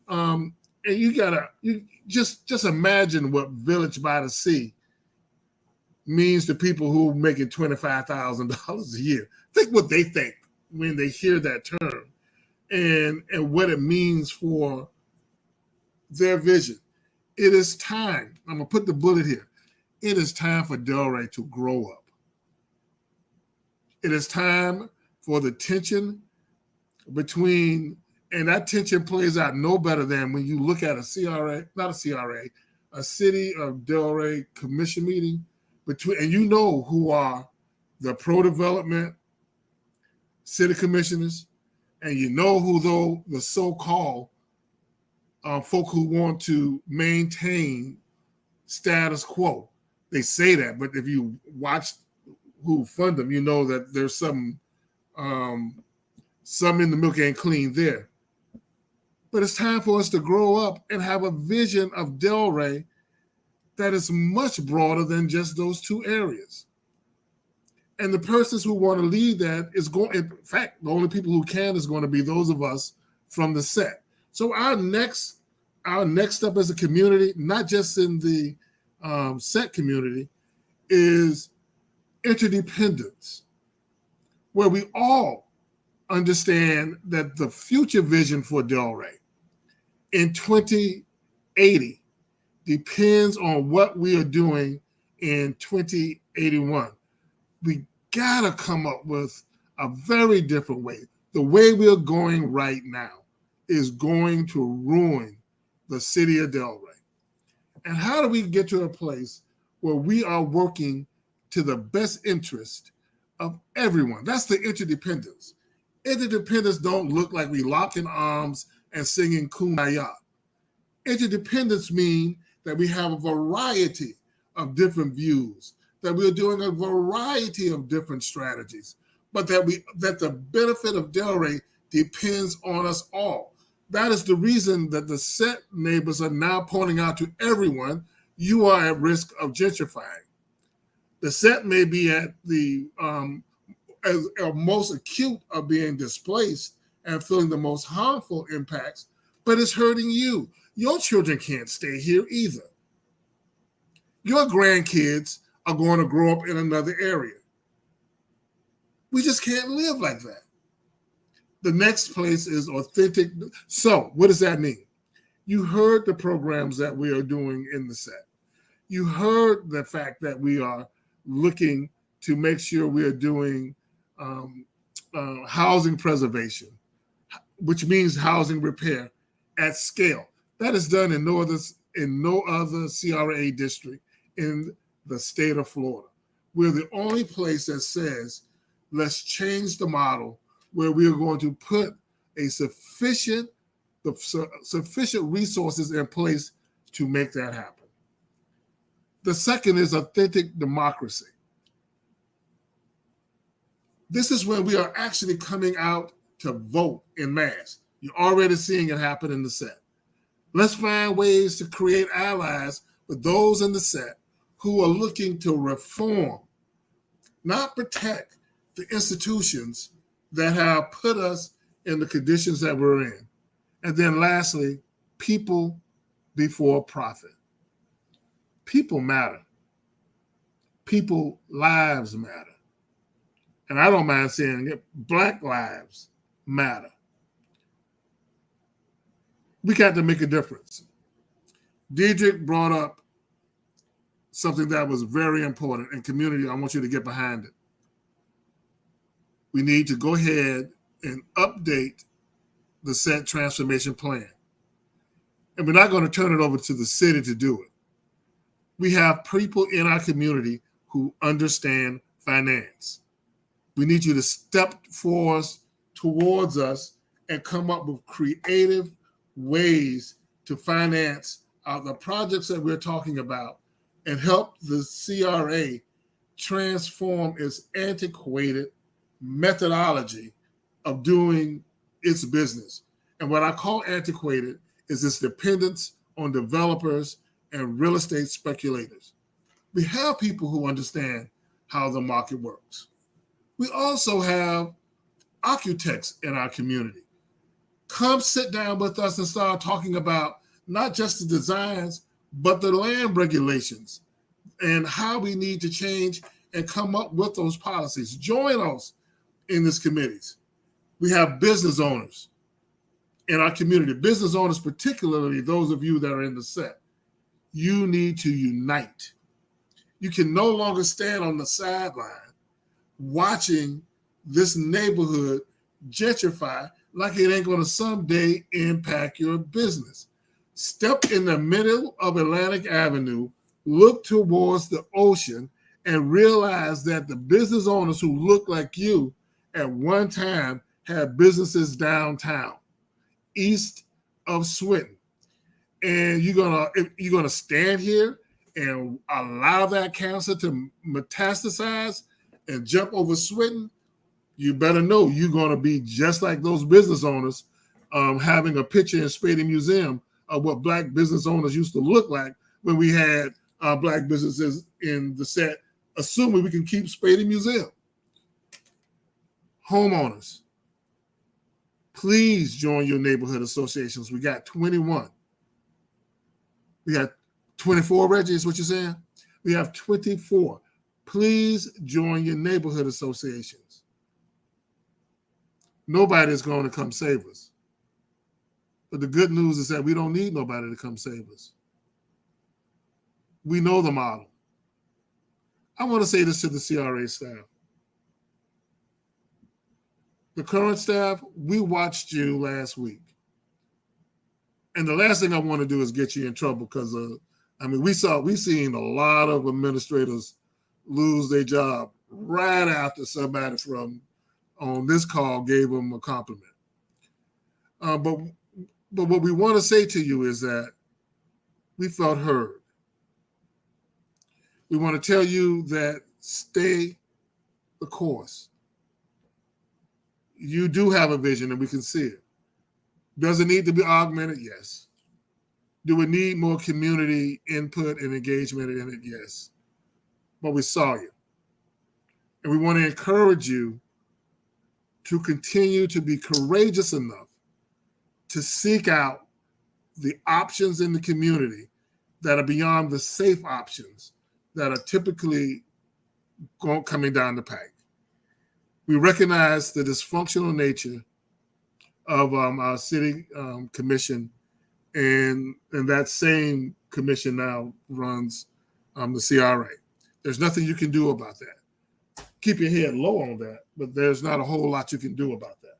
and you just imagine what village by the sea means to people who make it $25,000 a year. Think what they think when they hear that term and what it means for their vision. It is time. I'm going to put the bullet here. It is time for Delray to grow up. It is time for the tension between, and that tension plays out no better than when you look at a CRA, not a CRA, a City of Delray commission meeting between, and you know who are the pro-development city commissioners, and you know who the so-called folk who want to maintain status quo. They say that, but if you watch who fund them, you know that there's some in the milk ain't clean there. But it's time for us to grow up and have a vision of Delray that is much broader than just those two areas. And the persons who want to lead that is going, in fact, the only people who can is going to be those of us from the set. So our next step as a community, not just in the set community, is interdependence, where we all understand that the future vision for Delray in 2080 depends on what we are doing in 2081. We gotta come up with a very different way. The way we're going right now is going to ruin the city of Delray. And how do we get to a place where we are working to the best interest of everyone. That's the interdependence. Interdependence don't look like we lock in arms and singing Kumbaya. Interdependence means that we have a variety of different views, that we're doing a variety of different strategies, but that the benefit of Delray depends on us all. That is the reason that the set neighbors are now pointing out to everyone, you are at risk of gentrifying. The set may be at the most acute of being displaced and feeling the most harmful impacts, but it's hurting you. Your children can't stay here either. Your grandkids are going to grow up in another area. We just can't live like that. The next place is authentic. So what does that mean? You heard the programs that we are doing in the set. You heard the fact that we are looking to make sure we are doing housing preservation, which means housing repair at scale. That is done in no other CRA district in the state of Florida. We're the only place that says, let's change the model where we are going to put sufficient resources in place to make that happen. The second is authentic democracy. This is when we are actually coming out to vote en masse. You're already seeing it happen in the set. Let's find ways to create allies with those in the set who are looking to reform, not protect the institutions that have put us in the conditions that we're in. And then lastly, people before profit. People matter. People lives matter. And I don't mind saying it, Black lives matter. We got to make a difference. Diedrich brought up something that was very important in community. I want you to get behind it. We need to go ahead and update the set transformation plan. And we're not going to turn it over to the city to do it. We have people in our community who understand finance. We need you to step forward towards us and come up with creative ways to finance the projects that we're talking about and help the CRA transform its antiquated methodology of doing its business. And what I call antiquated is its dependence on developers and real estate speculators. We have people who understand how the market works. We also have architects in our community. Come sit down with us and start talking about not just the designs, but the land regulations and how we need to change and come up with those policies. Join us in these committees. We have business owners in our community, business owners, particularly those of you that are in the set. You need to unite. You can no longer stand on the sideline watching this neighborhood gentrify like it ain't going to someday impact your business. Step in the middle of Atlantic Avenue, look towards the ocean, and realize that the business owners who look like you at one time had businesses downtown, east of Swinton. And you're gonna stand here and allow that cancer to metastasize and jump over Swinton. You better know you're gonna be just like those business owners, having a picture in Spady Museum of what Black business owners used to look like when we had Black businesses in the set, assuming we can keep Spady Museum. Homeowners, please join your neighborhood associations. We got 21. We got 24, Reggie, is what you're saying? We have 24. Please join your neighborhood associations. Nobody's going to come save us. But the good news is that we don't need nobody to come save us. We know the model. I want to say this to the CRA staff. The current staff, we watched you last week. And the last thing I want to do is get you in trouble because I mean, we seen a lot of administrators lose their job right after somebody from on this call gave them a compliment. But what we want to say to you is that we felt heard. We want to tell you that stay the course. You do have a vision and we can see it. Does it need to be augmented? Yes. Do we need more community input and engagement in it? Yes. But we saw you. And we want to encourage you to continue to be courageous enough to seek out the options in the community that are beyond the safe options that are typically coming down the pike. We recognize the dysfunctional nature of our city commission, and that same commission now runs the CRA. There's nothing you can do about that. Keep your head low on that, but there's not a whole lot you can do about that.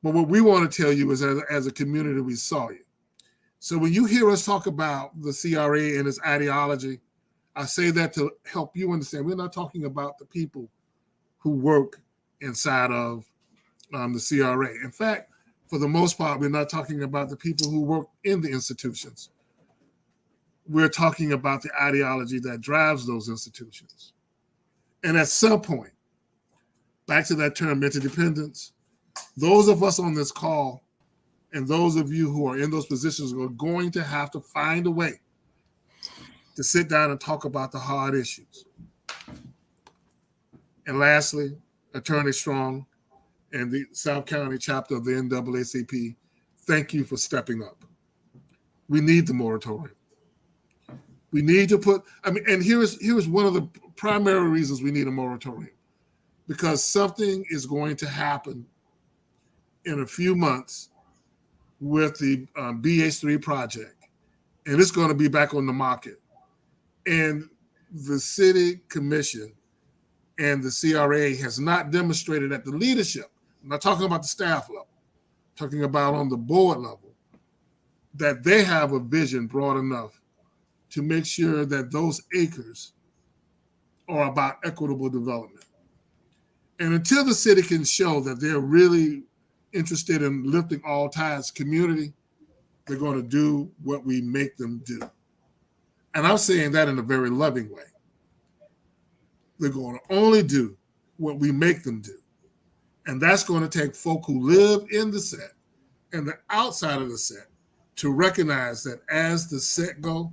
But what we want to tell you is as a community, we saw you. So when you hear us talk about the CRA and its ideology, I say that to help you understand. We're not talking about the people who work inside of the CRA. In fact, for the most part, we're not talking about the people who work in the institutions. We're talking about the ideology that drives those institutions. And at some point, back to that term interdependence, those of us on this call and those of you who are in those positions are going to have to find a way to sit down and talk about the hard issues. And lastly, Attorney Strong and the South County chapter of the NAACP, thank you for stepping up. We need the moratorium. We need to put, and here's one of the primary reasons we need a moratorium, because something is going to happen in a few months with the BH3 project, and it's going to be back on the market. And the city commission and the CRA has not demonstrated at the leadership, I'm not talking about the staff level, I'm talking about on the board level, that they have a vision broad enough to make sure that those acres are about equitable development. And until the city can show that they're really interested in lifting all tides community, they're going to do what we make them do. And I'm saying that in a very loving way. They're going to only do what we make them do. And that's going to take folk who live in the set and the outside of the set to recognize that as the set go,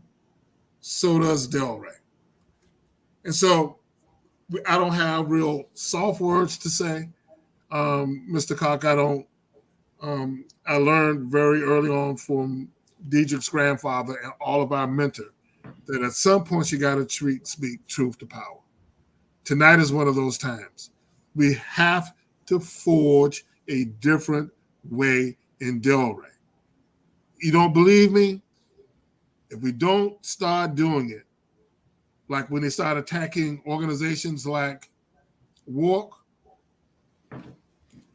so does Delray. And so I don't have real soft words to say. Mr. Cock, I learned very early on from Diedrich's grandfather and all of our mentors that at some point you got to speak truth to power. Tonight is one of those times. We have to forge a different way in Delray. You don't believe me? If we don't start doing it, like when they start attacking organizations like Walk,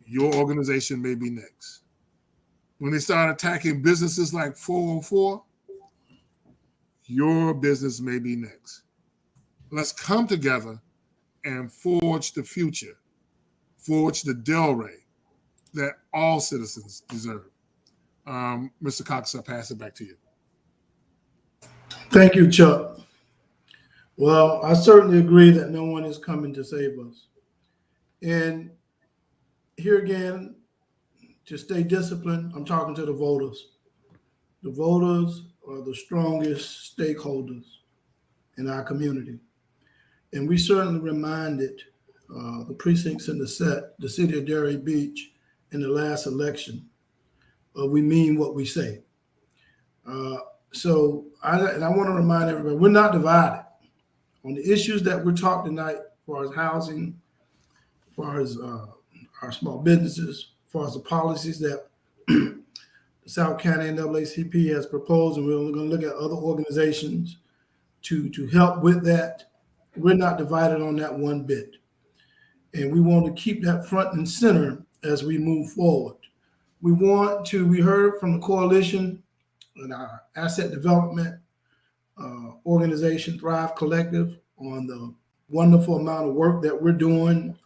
your organization may be next. When they start attacking businesses like 404, your business may be next. Let's come together and forge the future, forge the Delray that all citizens deserve. Mr. Cox, I'll pass it back to you. Thank you, Chuck. Well, I certainly agree that no one is coming to save us. And here again, to stay disciplined, I'm talking to the voters. The voters are the strongest stakeholders in our community. And we certainly reminded the precincts in the set, the city of Delray Beach, in the last election, we mean what we say. So I want to remind everybody, we're not divided on the issues that we're talking tonight, as far as housing, as far as our small businesses, as far as the policies that the South County NAACP has proposed, and we're only going to look at other organizations to help with that. We're not divided on that one bit. And we want to keep that front and center as we move forward. We heard from the coalition and our asset development organization, Thrive Collective, on the wonderful amount of work that we're doing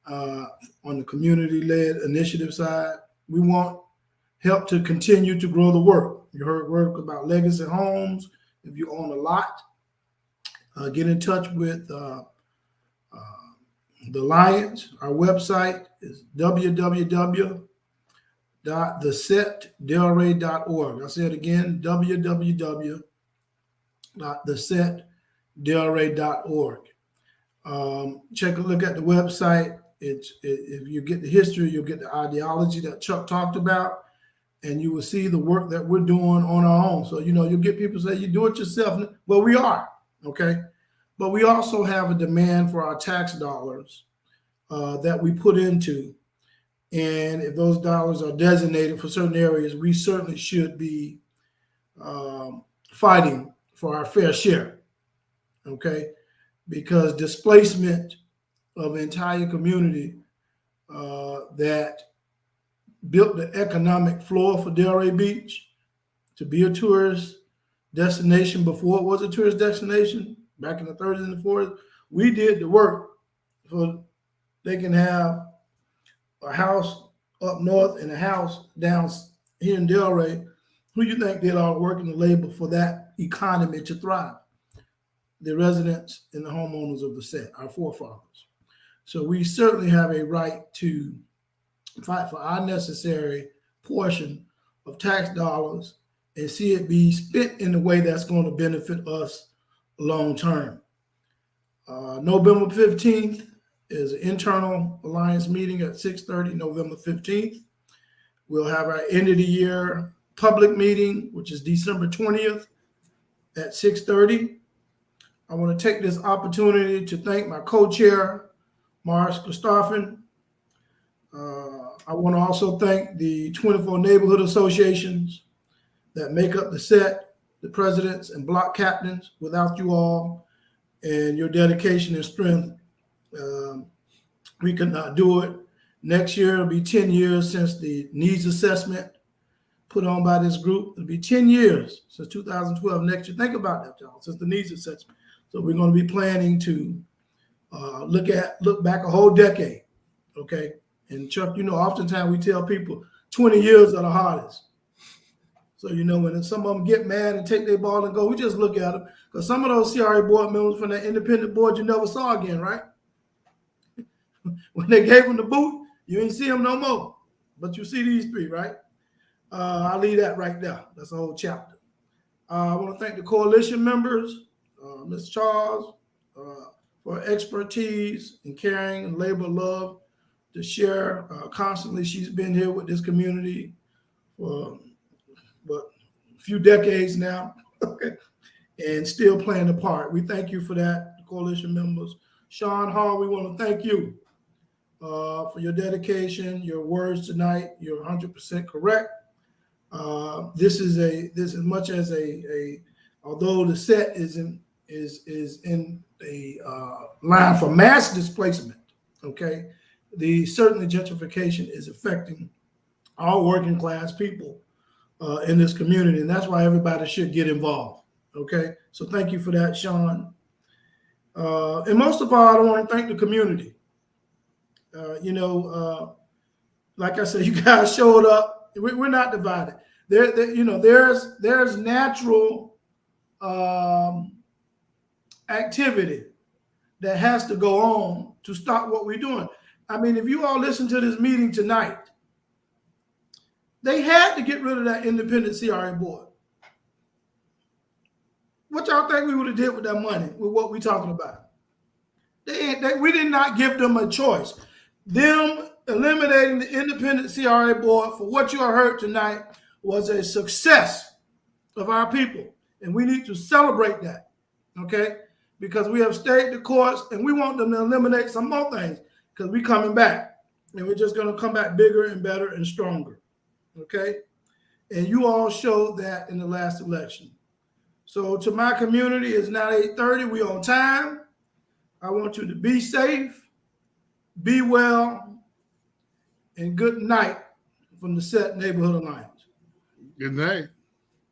on the community-led initiative side. We want help to continue to grow the work. You heard work about legacy homes. If you own a lot, get in touch with the Alliance. Our website is www.thesetdelray.org. I say it again, www.thesetdelray.org. Check a look at the website. If you get the history, you'll get the ideology that Chuck talked about, and you will see the work that we're doing on our own. So, you'll get people say, you do it yourself. Well, we are, okay? But we also have a demand for our tax dollars that we put into. And if those dollars are designated for certain areas, we certainly should be fighting for our fair share, okay? Because displacement of entire community that built the economic floor for Delray Beach to be a tourist destination before it was a tourist destination back in the 30s and the 40s. We did the work so they can have a house up north and a house down here in Delray. Who you think did all the work and the labor for that economy to thrive? The residents and the homeowners of the set, our forefathers. So we certainly have a right to fight for our necessary portion of tax dollars and see it be spent in a way that's going to benefit us long term. November 15th is an internal alliance meeting at 6:30, November 15th. We'll have our end of the year public meeting, which is December 20th at 6:30. I want to take this opportunity to thank my co-chair, Morris Christoffen. I want to also thank the 24 neighborhood associations that make up the set, the presidents and block captains. Without you all and your dedication and strength, we could not do it. Next year, it'll be 10 years since the needs assessment put on by this group. It'll be 10 years since 2012 next year. Think about that, y'all, since the needs assessment. So we're going to be planning to look back a whole decade, okay? And Chuck, oftentimes we tell people 20 years are the hardest. So, when some of them get mad and take their ball and go, we just look at them. Because some of those CRA board members from that independent board you never saw again, right? When they gave them the boot, you ain't see them no more. But you see these three, right? I'll leave that right there. That's a whole chapter. I want to thank the coalition members, Ms. Charles, for expertise and caring and labor of love to share constantly. She's been here with this community for a few decades now, okay, and still playing a part. We thank you for that, the coalition members. Sean Hall, we want to thank you for your dedication, your words tonight. You're 100% correct. This is much as although the set is in a line for mass displacement, okay, certainly gentrification is affecting all working class people in this community, and that's why everybody should get involved, okay? So thank you for that, Sean. And most of all, I want to thank the community. Like I said, you guys showed up. We're not divided. There's natural activity that has to go on to stop what we're doing. I mean, if you all listen to this meeting tonight, they had to get rid of that independent CRA board. What y'all think we would have did with that money, with what we're talking about? We did not give them a choice. Them eliminating the independent CRA board, for what you heard tonight, was a success of our people. And we need to celebrate that, okay? Because we have stayed the course, and we want them to eliminate some more things, because we're coming back. And we're just going to come back bigger and better and stronger, okay? And you all showed that in the last election. So to my community, it's now 8:30. We're on time. I want you to be safe, be well, and good night from the SET Neighborhood Alliance. Good night.